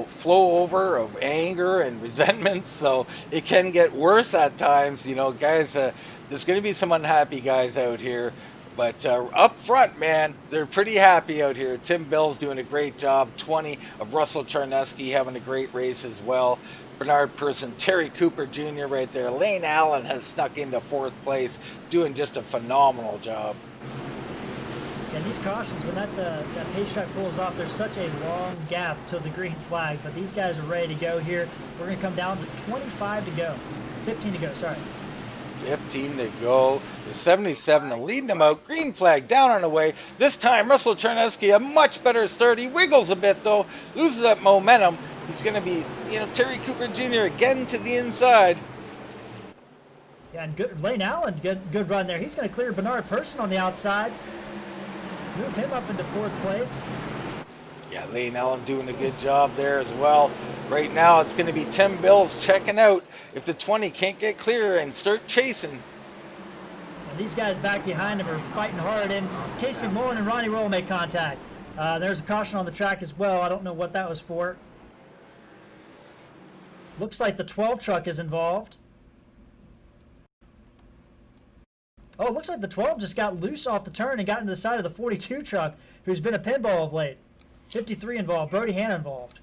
B: flow over of anger and resentment. So it can get worse at times. Guys, there's going to be some unhappy guys out here. But up front, man, they're pretty happy out here. Tim Bill's doing a great job. 20 of Russell Charnowski having a great race as well. Bernard Person, Terry Cooper Jr. right there. Lane Allen has snuck into 4th place, doing just a phenomenal job.
C: And these cautions, when that pace truck pulls off, there's such a long gap till the green flag. But these guys are ready to go here. We're going to come down to 25 to go. 15 to go, sorry.
B: 15 to go. The 77 leading them out. Green flag down and away. This time, Russell Cherneski, a much better start. He wiggles a bit, though. Loses that momentum. He's going to be, Terry Cooper Jr. again to the inside.
C: Yeah, and good, Lane Allen, good run there. He's going to clear Bernard Person on the outside. Move him up into 4th place.
B: Yeah, Lane Allen doing a good job there as well. Right now, it's going to be Tim Bills checking out if the 20 can't get clear and start chasing.
C: And these guys back behind him are fighting hard in. Casey McMullen and Ronnie Roll make contact. There's a caution on the track as well. I don't know what that was for. Looks like the 12 truck is involved. Oh, it looks like the 12 just got loose off the turn and got into the side of the 42 truck, who's been a pinball of late. 53 involved, Brody Hanna involved.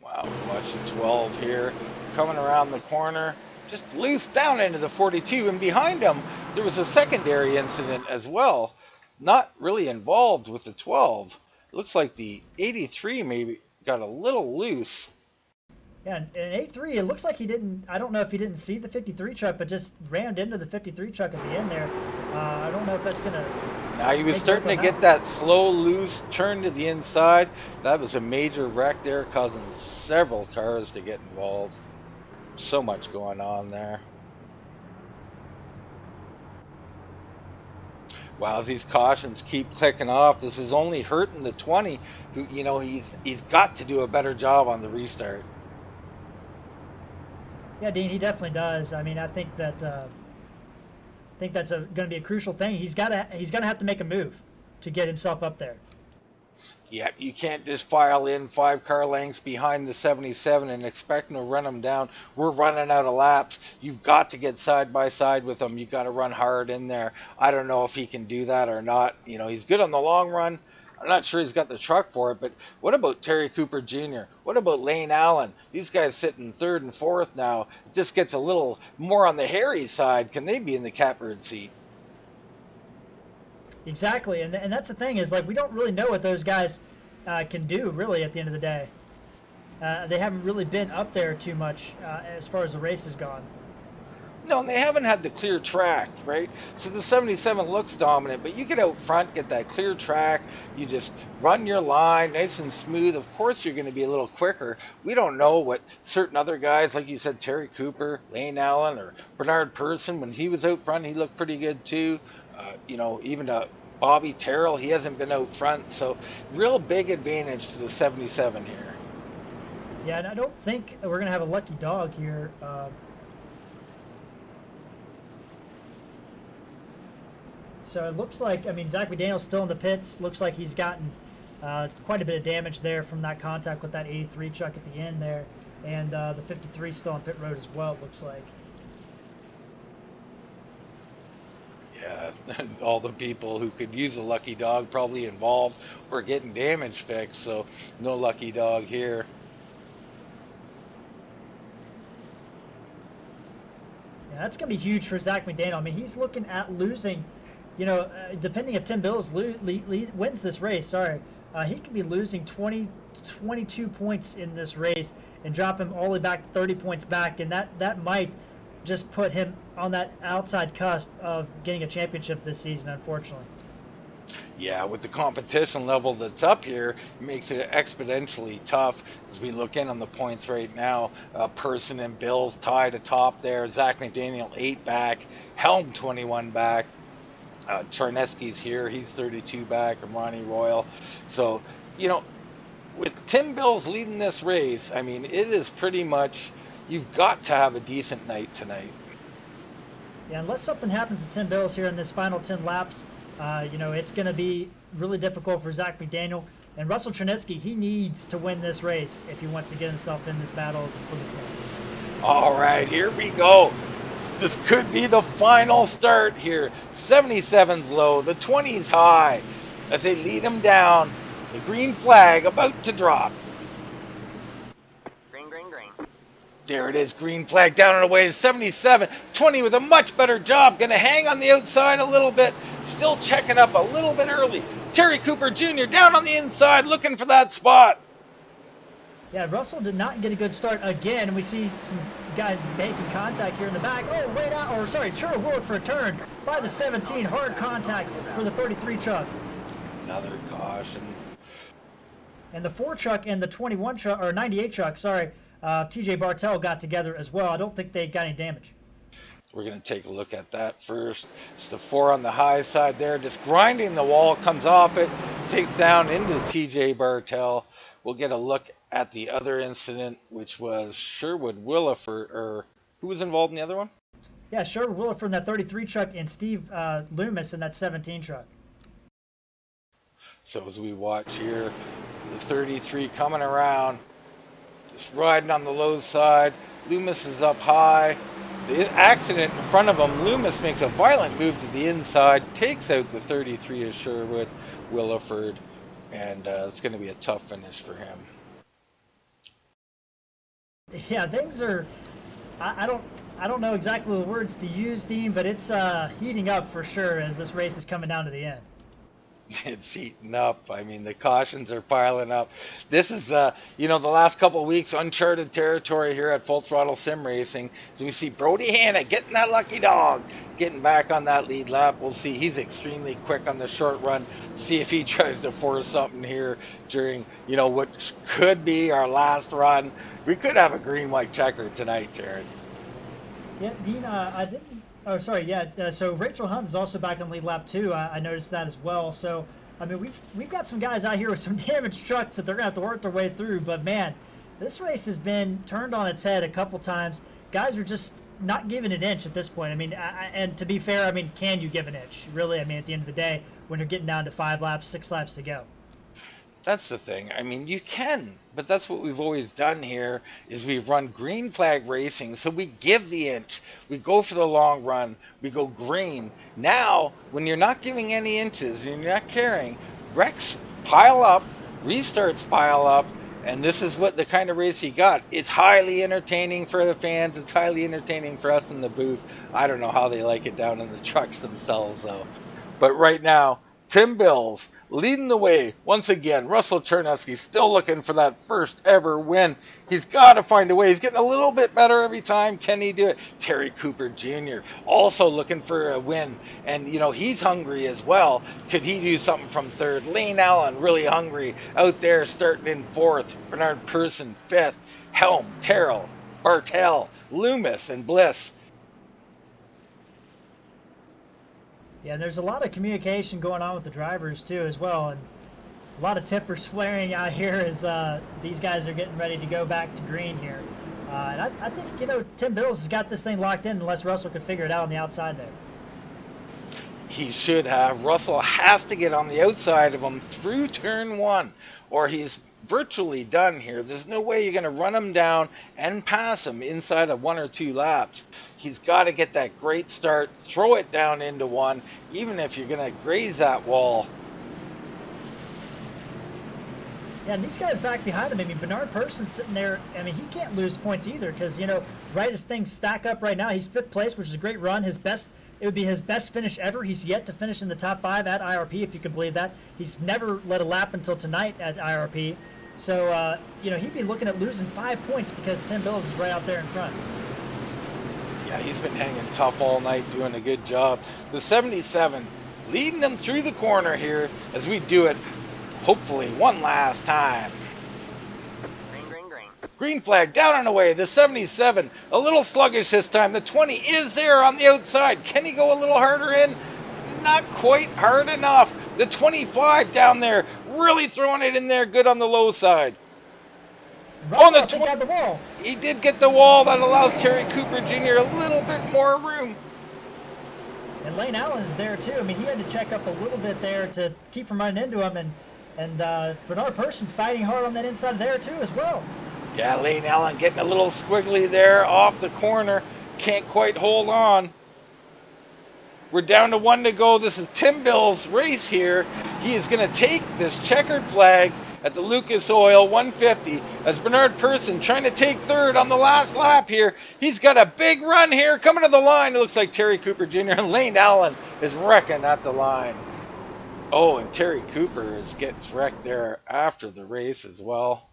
B: Wow, watch the 12 here, coming around the corner, just loose down into the 42, and behind him, there was a secondary incident as well. Not really involved with the 12. It looks like the 83 maybe got a little loose.
C: Yeah, and 83, it looks like he didn't, I don't know if he didn't see the 53 truck, but just rammed into the 53 truck at the end there. I don't know if that's going to...
B: Now he was starting to get that slow, loose turn to the inside. That was a major wreck there, causing several cars to get involved. So much going on there. Wow, as these cautions keep clicking off, this is only hurting the 20. Who, he's got to do a better job on the restart.
C: Yeah, Dean, he definitely does. I mean, I think that that's going to be a crucial thing. He's gonna have to make a move to get himself up there.
B: Yeah, you can't just file in 5 car lengths behind the 77 and expect him to run them down. We're running out of laps. You've got to get side by side with him. You've got to run hard in there. I don't know if he can do that or not. He's good on the long run. I'm not sure he's got the truck for it, but what about Terry Cooper Jr.? What about Lane Allen? These guys sitting 3rd and 4th now. It just gets a little more on the hairy side. Can they be in the catbird seat?
C: Exactly, and that's the thing is, like, we don't really know what those guys can do, really, at the end of the day. They haven't really been up there too much as far as the race has gone.
B: No, and they haven't had the clear track, right? So the 77 looks dominant, but you get out front, get that clear track, you just run your line nice and smooth. Of course, you're going to be a little quicker. We don't know what certain other guys, like you said, Terry Cooper, Lane Allen, or Bernard Person, when he was out front, he looked pretty good too. Even Bobby Terrell, he hasn't been out front, so real big advantage to the 77 here.
C: Yeah, and I don't think we're going to have a lucky dog here. So it looks like, Zach McDaniel's still in the pits. Looks like he's gotten quite a bit of damage there from that contact with that 83 truck at the end there. And the 53 still on pit road as well, it looks like.
B: Yeah, all the people who could use a lucky dog probably involved or getting damage fixed, so no lucky dog here.
C: Yeah, that's going to be huge for Zach McDaniel. He's looking at losing, depending if Tim Bills wins this race, he could be losing 22 points in this race and drop him all the way back 30 points back, and that might just put him on that outside cusp of getting a championship this season, unfortunately.
B: Yeah, with the competition level that's up here, it makes it exponentially tough as we look in on the points right now. Person and Bills tied atop there. Zach McDaniel 8 back, Helm 21 back. Charneski's here, he's 32 back, and Ronnie Royal. So, with Tim Bills leading this race, it is pretty much, you've got to have a decent night tonight.
C: Yeah, unless something happens to Tim Bills here in this final 10 laps, it's going to be really difficult for Zach McDaniel. And Russell Cherneski, he needs to win this race if he wants to get himself in this battle for the points.
B: All right, here we go. This could be the final start here. 77's low, the 20's high. As they lead him down, the green flag about to drop.
D: Green, green, green.
B: There it is, green flag down and away. 77, 20 with a much better job. Going to hang on the outside a little bit. Still checking up a little bit early. Terry Cooper Jr. down on the inside looking for that spot.
C: Yeah, Russell did not get a good start again, and we see some guys making contact here in the back. Oh, wait out, or sorry, Sherwood Willard for a turn by the 17. Hard contact for the 33 truck.
B: Another caution.
C: And the 4 truck and the 21 truck, or 98 truck, sorry, TJ Bartell got together as well. I don't think they got any damage.
B: We're going to take a look at that first. Just a 4 on the high side there. Just grinding the wall, comes off it, takes down into TJ Bartell. We'll get a look at the other incident, which was Sherwood Williford, or who was involved in the other one?
C: Yeah, Sherwood Williford in that 33 truck and Steve Loomis in that 17 truck.
B: So as we watch here, the 33 coming around, just riding on the low side. Loomis is up high. The accident in front of him, Loomis makes a violent move to the inside, takes out the 33 of Sherwood Williford, and it's going to be a tough finish for him.
C: Yeah, things are. I don't know exactly the words to use, Dean, but it's heating up for sure as this race is coming down to the end.
B: It's heating up. I mean, the cautions are piling up. This is, you know, the last couple of weeks, uncharted territory here at Full Throttle Sim Racing. So we see Brody Hanna getting that lucky dog, getting back on that lead lap. We'll see. He's extremely quick on the short run. See if he tries to force something here during, you know, what could be our last run. We could have a green-white checker tonight, Jared.
C: Yeah, Dean, I didn't. Oh, sorry. Yeah. So Rachel Hunt is also back on lead lap 2. I noticed that as well. So I mean, we've got some guys out here with some damaged trucks that they're gonna have to work their way through. But man, this race has been turned on its head a couple times. Guys are just not giving an inch at this point. I mean, and to be fair, I mean, can you give an inch? Really? I mean, at the end of the day, when you're getting down to 5 laps, 6 laps to go.
B: That's the thing. I mean, you can, but that's what we've always done here is we run green flag racing. So we give the inch. We go for the long run. We go green. Now, when you're not giving any inches and you're not caring, wrecks pile up, restarts pile up, and this is what the kind of race he got. It's highly entertaining for the fans. It's highly entertaining for us in the booth. I don't know how they like it down in the trucks themselves, though. But right now, Tim Bills leading the way once again. Russell Chernesky still looking for that first ever win. He's got to find a way. He's getting a little bit better every time. Can he do it? Terry Cooper Jr. also looking for a win. And, you know, he's hungry as well. Could he do something from third? Lane Allen really hungry out there starting in fourth. Bernard Person fifth. Helm, Terrell, Bartell, Loomis, and Bliss.
C: Yeah, there's a lot of communication going on with the drivers too as well, and a lot of tippers flaring out here as these guys are getting ready to go back to green here. And I think, you know, Tim Bills has got this thing locked in unless Russell could figure it out on the outside there.
B: He should have. Russell has to get on the outside of him through turn 1, or he's virtually done here. There's no way you're going to run him down and pass him inside of 1 or 2 laps. He's got to get that great start, throw it down into 1, even if you're going to graze that wall.
C: Yeah, and these guys back behind him, I mean, Bernard Person sitting there, I mean, he can't lose points either because, you know, right as things stack up right now, he's 5th place, which is a great run. It would be his best finish ever. He's yet to finish in the top 5 at IRP, if you can believe that. He's never led a lap until tonight at IRP. So, you know, he'd be looking at losing 5 points because Tim Bills is right out there in front.
B: Yeah, he's been hanging tough all night, doing a good job. The 77 leading them through the corner here as we do it, hopefully, one last time.
D: Green, green, green.
B: Green flag down and away. The 77, a little sluggish this time. The 20 is there on the outside. Can he go a little harder in? Not quite hard enough. The 25 down there, really throwing it in there good on the low side.
C: Russell, I think, got the wall.
B: He did get the wall. That allows Terry Cooper Jr. a little bit more room.
C: And Lane Allen's there too. I mean, he had to check up a little bit there to keep from running into him. And Bernard Person fighting hard on that inside there too as well.
B: Yeah, Lane Allen getting a little squiggly there off the corner. Can't quite hold on. We're down to 1 to go. This is Tim Bill's race here. He is going to take this checkered flag at the Lucas Oil 150 as Bernard Persson trying to take third on the last lap here. He's got a big run here coming to the line. It looks like Terry Cooper Jr. and Lane Allen is wrecking at the line. Oh, and Terry Cooper gets wrecked there after the race as well.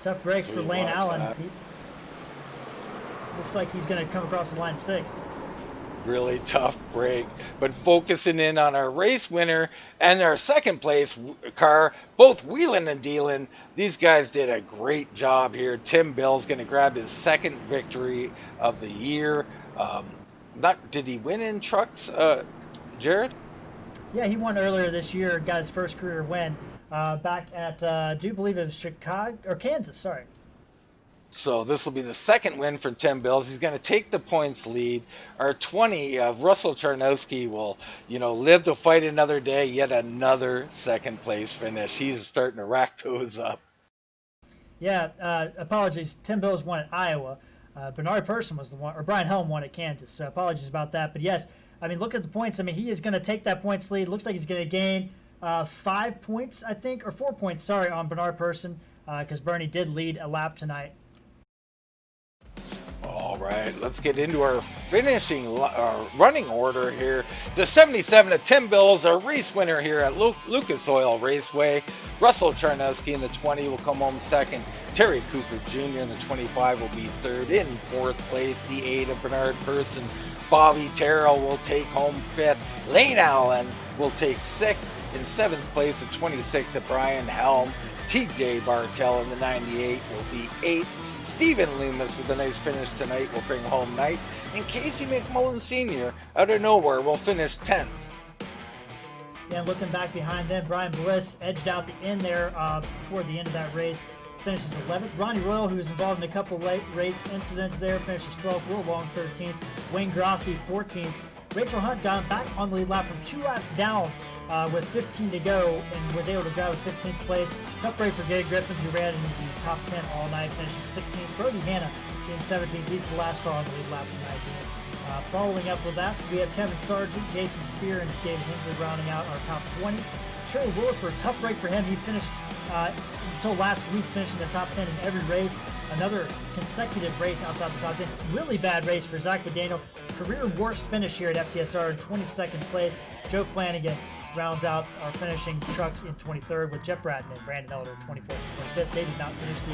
C: Tough break
B: So
C: for
B: we
C: Lane
B: watch
C: Allen.
B: that.
C: Looks like he's going to come across the line sixth.
B: Really tough break, but focusing in on our race winner and our second place car, both wheeling and dealing. These guys did a great job here. Tim Bill's going to grab his second victory of the year. Did he win in trucks, Jared?
C: Yeah, he won earlier this year, got his first career win back at, I do believe it was Chicago, or Kansas, sorry.
B: So this will be the second win for Tim Bills. He's going to take the points lead. Our 20 of Russell Charnowski will, live to fight another day. Yet another second place finish. He's starting to rack those up.
C: Yeah, apologies. Tim Bills won at Iowa. Bernard Persson was the one, or Brian Helm won at Kansas. So apologies about that. But yes, I mean, look at the points. I mean, he is going to take that points lead. Looks like he's going to gain 5 points, I think, or 4 points, sorry, on Bernard Persson, because Bernie did lead a lap tonight.
B: All right, let's get into our running order here. The 77 of Tim Bills, our race winner here at Lucas Oil Raceway. Russell Charnowski in the 20 will come home second. Terry Cooper Jr. in the 25 will be third. In fourth place, the 8 of Bernard Persson. Bobby Terrell will take home fifth. Lane Allen will take sixth. In seventh place, the 26 of Brian Helm. TJ Bartell in the 98 will be eighth. Stephen Loomis with a nice finish tonight will bring home ninth. And Casey McMullen Sr. out of nowhere will finish 10th.
C: Yeah, looking back behind them, Brian Bliss edged out the end there toward the end of that race. Finishes 11th. Ronnie Royal, who was involved in a couple late race incidents there, finishes 12th. Will Long 13th. Wayne Grossi 14th. Rachel Hunt got back on the lead lap from 2 laps down with 15 to go and was able to grab a 15th place. Tough break for Gabe Griffin, who ran in the top 10 all night, finishing 16th. Brody Hanna being 17th. He's the last car on the lead lap tonight. Following up with that, we have Kevin Sargent, Jason Spear, and David Hensley rounding out our top 20. Shirley Willard, for a tough break for him. He finished until last week, finishing the top 10 in every race. Another consecutive race outside the top 10. Really bad race for Zach McDaniel. Career worst finish here at FTSR in 22nd place. Joe Flanagan rounds out our finishing trucks in 23rd with Jeff Bratton and Brandon Elder 24th and 25th. They did not finish the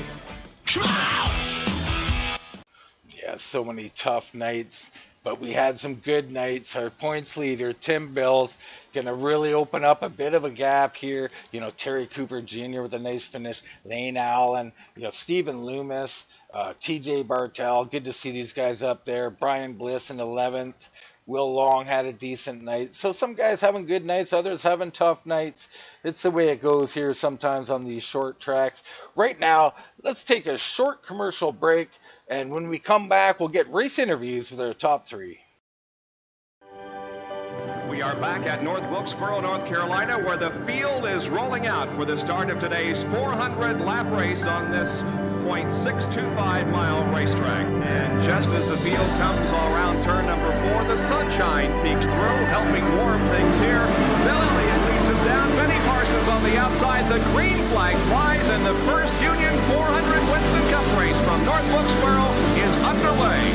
B: Yeah, so many tough nights, but we had some good nights. Our points leader, Tim Bills, going to really open up a bit of a gap here. Terry Cooper Jr. with a nice finish. Lane Allen, Stephen Loomis, TJ Bartell. Good to see these guys up there. Brian Bliss in 11th. Will Long had a decent night. So some guys having good nights, others having tough nights. It's the way it goes here sometimes on these short tracks. Right now, let's take a short commercial break. And when we come back, we'll get race interviews with our top 3.
E: We are back at North Wilkesboro, North Carolina, where the field is rolling out for the start of today's 400-lap race on this .625-mile racetrack. And just as the field comes all around turn number 4, the sunshine peeks through, helping warm things here. Bill Elliott leads him down. Benny Parsons on the outside. The green flag flies, and the first Union 400 Winston Cup race from North Wilkesboro is underway.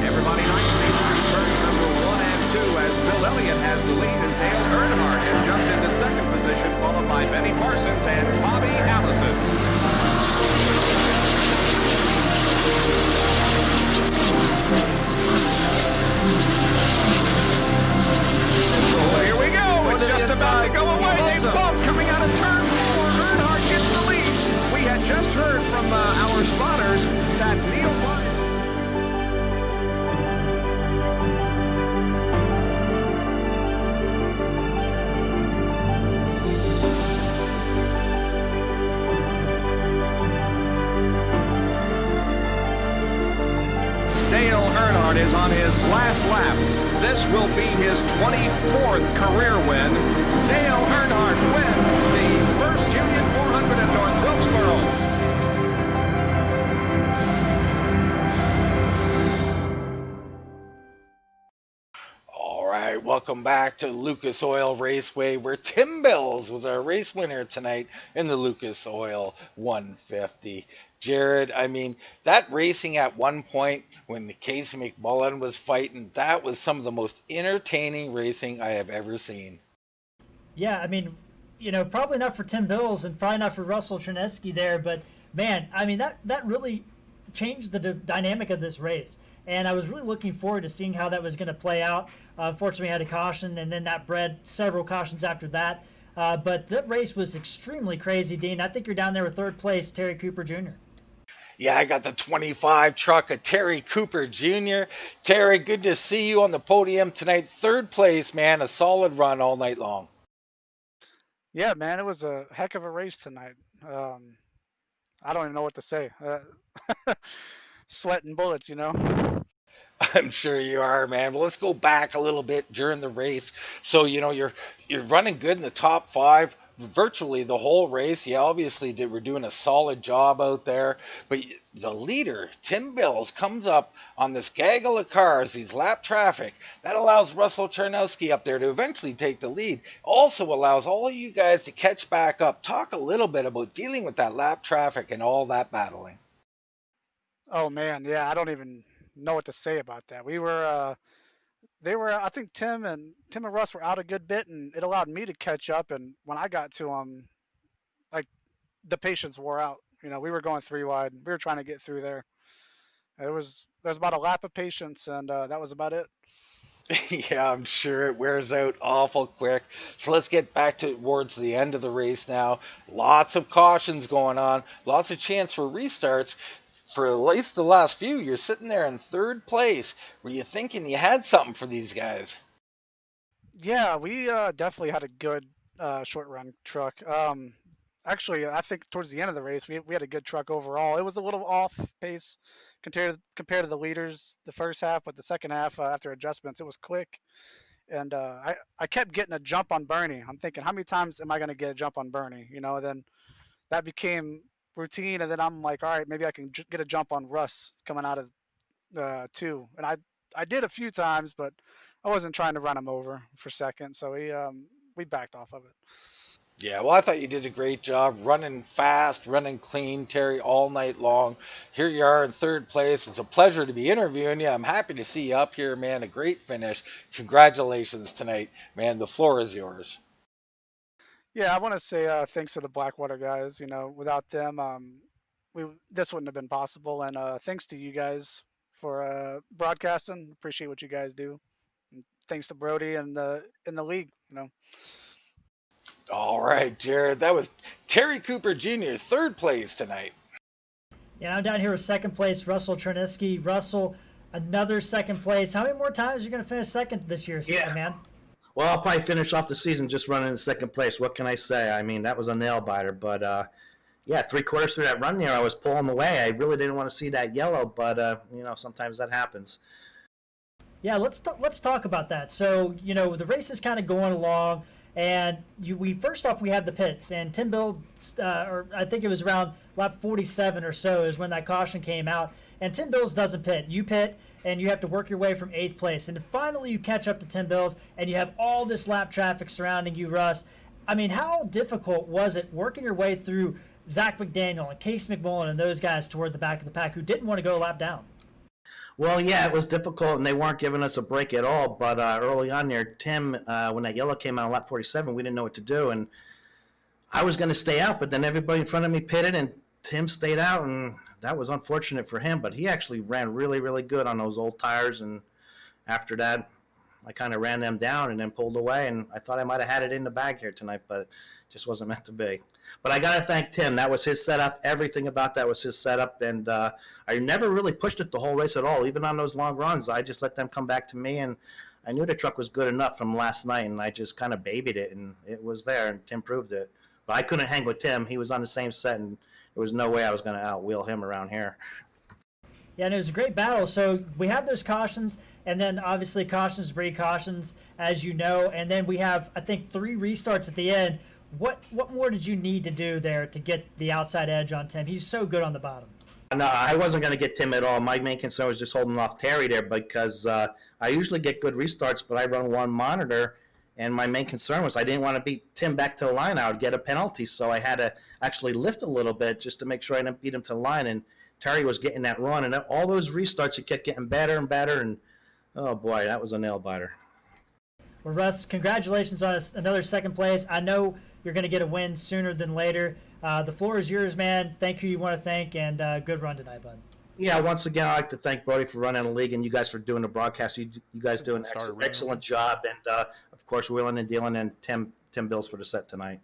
E: Everybody nicely through turns number 1 and 2 as Bill Elliott has the lead and Dale Earnhardt has jumped into second position, followed by Benny Parsons and Bobby Allison. So here we go. It's just about to go away. They both coming out of turn 4. Earnhardt gets the lead. We had just heard from our spotters that Neil Ryan. Dale Earnhardt is on his last lap. This will be his 24th career win. Dale Earnhardt wins the first Union 400 at North Wilkesboro.
B: Welcome back to Lucas Oil Raceway, where Tim Bills was our race winner tonight in the Lucas Oil 150. Jared, I mean, that racing at one point when Casey McMullen was fighting, that was some of the most entertaining racing I have ever seen.
C: Yeah, I mean, probably not for Tim Bills and probably not for Russell Trineski there, but man, I mean that really changed the dynamic of this race, and I was really looking forward to seeing how that was going to play out. Unfortunately, we had a caution, and then that bred several cautions after that. But that race was extremely crazy, Dean. I think you're down there with third place, Terry Cooper Jr.
B: Yeah, I got the 25 truck of Terry Cooper Jr. Terry, good to see you on the podium tonight. Third place, man, a solid run all night long.
F: Yeah, man, it was a heck of a race tonight. I don't even know what to say. Sweating bullets,
B: I'm sure you are, man. But let's go back a little bit during the race. So, you're running good in the top five virtually the whole race. You obviously were doing a solid job out there. But the leader, Tim Bills, comes up on this gaggle of cars, these lap traffic. That allows Russell Charnowski up there to eventually take the lead. Also allows all of you guys to catch back up. Talk a little bit about dealing with that lap traffic and all that battling.
F: Oh man, yeah, I don't even know what to say about that. I think Tim and Russ were out a good bit, and it allowed me to catch up. And when I got to them, like the patience wore out. We were going 3 wide. We were trying to get through there. There's about a lap of patience, and that was about it.
B: Yeah, I'm sure it wears out awful quick. So let's get back towards the end of the race now. Lots of cautions going on. Lots of chance for restarts. For at least the last few, you're sitting there in third place. Were you thinking you had something for these guys?
F: Yeah, we definitely had a good short run truck. Actually, I think towards the end of the race, we had a good truck overall. It was a little off pace compared to the leaders the first half, but the second half, after adjustments, it was quick. And I kept getting a jump on Bernie. I'm thinking, how many times am I going to get a jump on Bernie? Then that became routine, and then I'm like, all right, maybe I can get a jump on Russ coming out of 2. And I did a few times, but I wasn't trying to run him over for second, so we backed off of it.
B: Yeah, well, I thought you did a great job running fast, running clean, Terry, all night long. Here you are in third place. It's a pleasure to be interviewing you. I'm happy to see you up here, man. A great finish. Congratulations tonight, man. The floor is yours.
F: Yeah, I want to say thanks to the Blackwater guys. Without them, this wouldn't have been possible. And thanks to you guys for broadcasting. Appreciate what you guys do. And thanks to Brody and in the league.
B: All right, Jared. That was Terry Cooper Jr., third place tonight.
C: Yeah, I'm down here with second place, Russell Trineski. Russell, another second place. How many more times are you going to finish second this year, man?
G: Well, I'll probably finish off the season just running in second place. What can I say? I mean, that was a nail-biter. But, yeah, 3/4 through that run there, I was pulling away. I really didn't want to see that yellow, but, sometimes that happens.
C: Yeah, let's talk about that. So, the race is kind of going along, and first off, we had the pits. And Tim Bill, or I think it was around lap 47 or so is when that caution came out. And Tim Bills doesn't pit. You pit, and you have to work your way from 8th place. And finally you catch up to Tim Bills, and you have all this lap traffic surrounding you, Russ. I mean, how difficult was it working your way through Zach McDaniel and Case McMullen and those guys toward the back of the pack who didn't want to go a lap down?
G: Well, yeah, it was difficult, and they weren't giving us a break at all. But early on there, Tim, when that yellow came out on lap 47, we didn't know what to do. And I was going to stay out, but then everybody in front of me pitted, and Tim stayed out, and that was unfortunate for him. But he actually ran really, really good on those old tires. And after that, I kind of ran them down and then pulled away. And I thought I might have had it in the bag here tonight, but it just wasn't meant to be. But I got to thank Tim. That was his setup. Everything about that was his setup. And I never really pushed it the whole race at all. Even on those long runs, I just let them come back to me. And I knew the truck was good enough from last night, and I just kind of babied it. And it was there, and Tim proved it. But I couldn't hang with Tim. He was on the same set, and there was no way I was going to outwheel him around here.
C: Yeah, and it was a great battle. So we have those cautions, and then obviously cautions breed cautions, as you know. And then we have, I think, 3 restarts at the end. What more did you need to do there to get the outside edge on Tim? He's so good on the bottom.
G: No, I wasn't going to get Tim at all. My main concern was just holding off Terry there because I usually get good restarts, but I run one monitor, and my main concern was I didn't want to beat Tim back to the line. I would get a penalty, so I had to actually lift a little bit just to make sure I didn't beat him to the line. And Terry was getting that run, and all those restarts, he kept getting better and better, and oh boy, that was a nail biter.
C: Well, Russ, congratulations on another second place. I know you're going to get a win sooner than later. The floor is yours, man. Thank you want to thank, and good run tonight, bud.
G: Yeah, once again, I'd like to thank Brody for running the league and you guys for doing the broadcast. You guys do an excellent job. And, of course, Wheeling and Dealing and Tim Bills for the set tonight.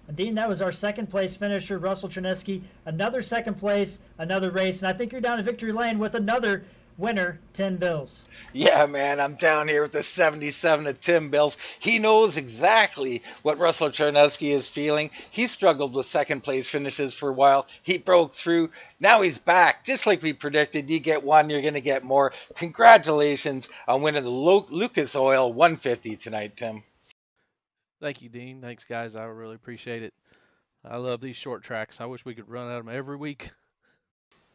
C: And Dean, that was our second place finisher, Russell Chernesky. Another second place, another race. And I think you're down to victory lane with another winner, Tim Bills.
B: Yeah, man, I'm down here with the 77 of Tim Bills. He knows exactly what Russell Chernesky is feeling. He struggled with second place finishes for a while. He broke through. Now he's back. Just like we predicted, you get one, you're going to get more. Congratulations on winning the Lucas Oil 150 tonight, Tim.
H: Thank you, Dean. Thanks, guys. I really appreciate it. I love these short tracks. I wish we could run at them every week.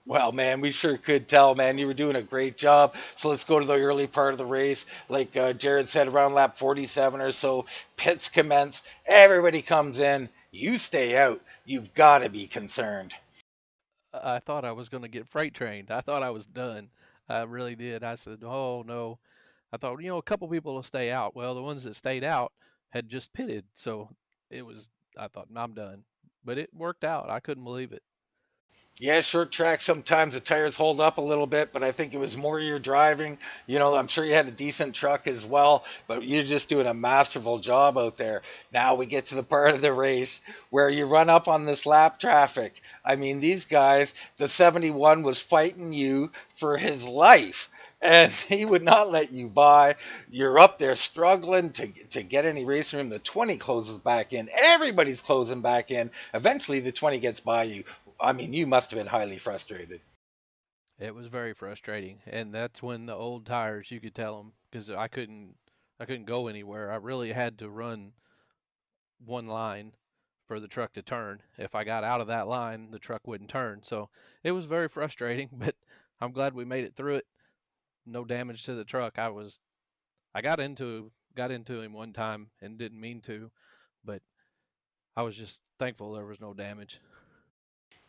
B: Well, man, we sure could tell, man. You were doing a great job. So let's go to the early part of the race. Like Jared said, around lap 47 or so, pits commence. Everybody comes in. You stay out. You've got to be concerned.
H: I thought I was going to get freight trained. I thought I was done. I really did. I said, oh, no. I thought, a couple people will stay out. Well, the ones that stayed out had just pitted. So I thought, I'm done. But it worked out. I couldn't believe it.
B: Yeah, short track, sometimes the tires hold up a little bit, but I think it was more your driving. I'm sure you had a decent truck as well, but you're just doing a masterful job out there. Now we get to the part of the race where you run up on this lap traffic. I mean, these guys, the 71 was fighting you for his life. And he would not let you by. You're up there struggling to get any racing room. The 20 closes back in. Everybody's closing back in. Eventually, the 20 gets by you. I mean, you must have been highly frustrated.
H: It was very frustrating, and that's when the old tires, you could tell them, because I couldn't go anywhere. I really had to run one line for the truck to turn. If I got out of that line, the truck wouldn't turn. So it was very frustrating, but I'm glad we made it through it. No damage to the truck. I got into him one time and didn't mean to, but I was just thankful there was no damage.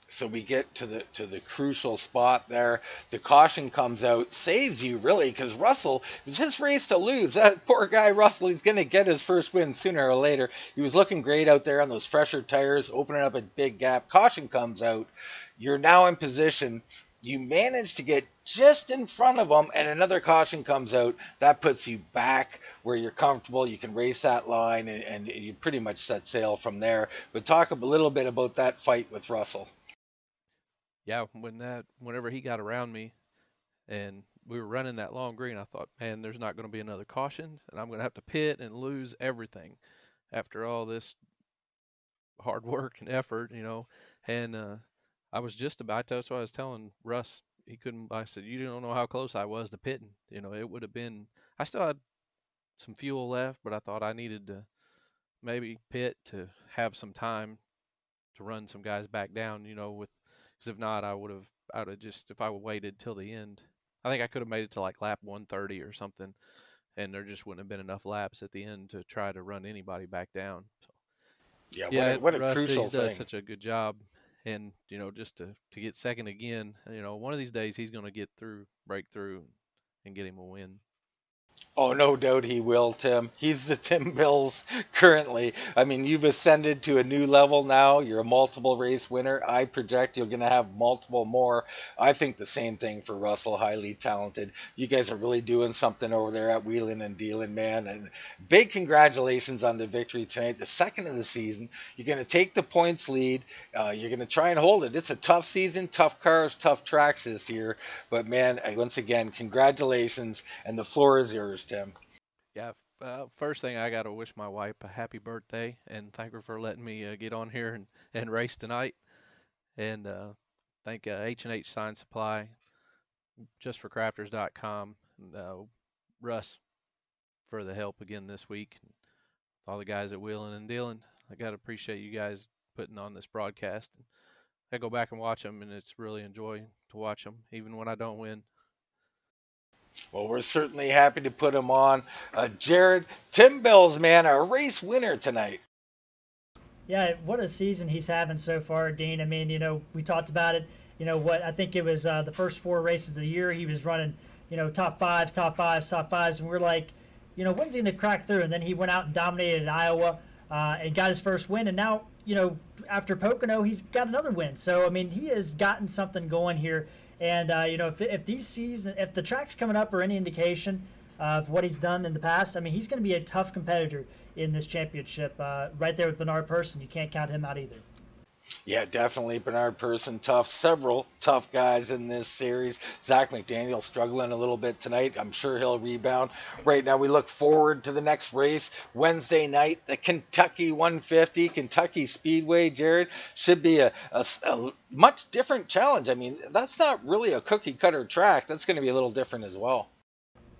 B: So we get to the crucial spot there. The caution comes out, saves you really, because Russell, it was his race to lose. That poor guy Russell, he's going to get his first win sooner or later. He was looking great out there on those fresher tires, opening up a big gap. Caution comes out. You're now in position. You manage to get just in front of them, and another caution comes out. That puts you back where you're comfortable. You can race that line, and you pretty much set sail from there. But talk a little bit about that fight with Russell.
H: Yeah, whenever he got around me and we were running that long green, I thought, man, there's not going to be another caution, and I'm going to have to pit and lose everything after all this hard work and effort, And I was just about to, so I was telling Russ, he couldn't. I said, you don't know how close I was to pitting. It would have been. I still had some fuel left, but I thought I needed to maybe pit to have some time to run some guys back down. Because if not, I'd have just, if I would waited till the end, I think I could have made it to like lap 130 or something, and there just wouldn't have been enough laps at the end to try to run anybody back down. So
B: Yeah, what a
H: Russ,
B: crucial
H: he's does
B: thing.
H: such a good job, and just to get second again, one of these days he's going to break through, and get him a win.
B: Oh, no doubt he will, Tim. He's the Tim Bills currently. I mean, you've ascended to a new level now. You're a multiple race winner. I project you're going to have multiple more. I think the same thing for Russell, highly talented. You guys are really doing something over there at Wheeling and Dealing, man. And big congratulations on the victory tonight, the second of the season. You're going to take the points lead. You're going to try and hold it. It's a tough season, tough cars, tough tracks this year. But, man, once again, congratulations. And the floor is yours, Tim.
H: Yeah. First thing, I got to wish my wife a happy birthday and thank her for letting me get on here and race tonight. And thank H&H Sign Supply, justforcrafters.com, Russ for the help again this week. All the guys at Wheeling and Dealing. I got to appreciate you guys putting on this broadcast. I go back and watch them, and it's really enjoying to watch them, even when I don't win.
B: Well, we're certainly happy to put him on. Jared, Tim Bell's man, a race winner tonight.
C: Yeah, what a season he's having so far, Dean. I mean, we talked about it. What I think it was the first 4 races of the year he was running, top fives, top fives, top fives, and we're like, when's he going to crack through? And then he went out and dominated Iowa and got his first win. And now, after Pocono, he's got another win. So I mean, he has gotten something going here. And if the track's coming up or any indication of what he's done in the past, I mean, he's going to be a tough competitor in this championship. Right there with Bernard Person, you can't count him out either.
B: Yeah, definitely Bernard Person tough. Several tough guys in this series. Zach McDaniel struggling a little bit tonight. I'm sure he'll rebound. Right now we look forward to the next race. Wednesday night, the Kentucky 150, Kentucky Speedway. Jared, should be a much different challenge. I mean, that's not really a cookie cutter track. That's going to be a little different as well.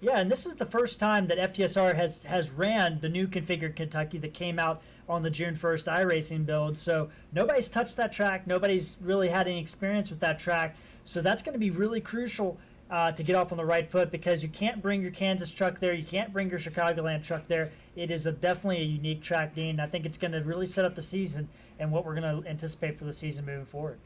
C: Yeah, and this is the first time that FTSR has ran the new configured Kentucky that came out on the June 1st iRacing build. So nobody's touched that track. Nobody's really had any experience with that track. So that's going to be really crucial to get off on the right foot, because you can't bring your Kansas truck there. You can't bring your Chicagoland truck there. It is definitely a unique track, Dean. I think it's going to really set up the season and what we're going to anticipate for the season moving forward.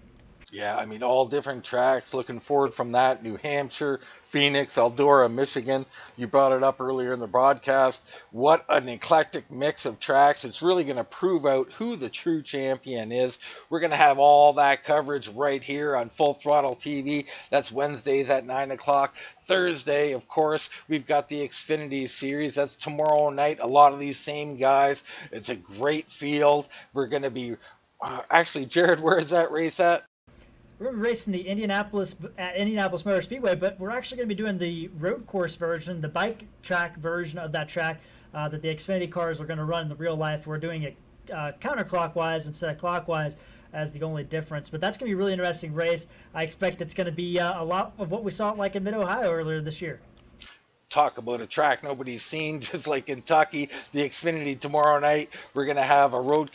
B: Yeah, I mean, all different tracks. Looking forward from that. New Hampshire, Phoenix, Eldora, Michigan. You brought it up earlier in the broadcast. What an eclectic mix of tracks. It's really going to prove out who the true champion is. We're going to have all that coverage right here on Full Throttle TV. That's Wednesdays at 9 o'clock. Thursday, of course, we've got the Xfinity Series. That's tomorrow night. A lot of these same guys. It's a great field. We're going to be... actually, Jared, where is that race at?
C: We're going to be racing the Indianapolis Motor Speedway, but we're actually going to be doing the road course version, the bike track version of that track that the Xfinity cars are going to run in the real life. We're doing it counterclockwise instead of clockwise as the only difference. But that's going to be a really interesting race. I expect it's going to be a lot of what we saw like in Mid-Ohio earlier this year.
B: Talk about a track nobody's seen, just like Kentucky, the Xfinity tomorrow night. We're going to have a road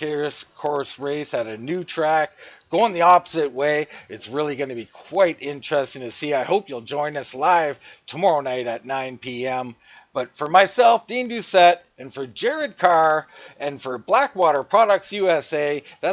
B: course race at a new track, going the opposite way. It's really going to be quite interesting to see. I hope you'll join us live tomorrow night at 9 p.m. But for myself, Dean Doucette, and for Jared Carr, and for Blackwater Products USA, that's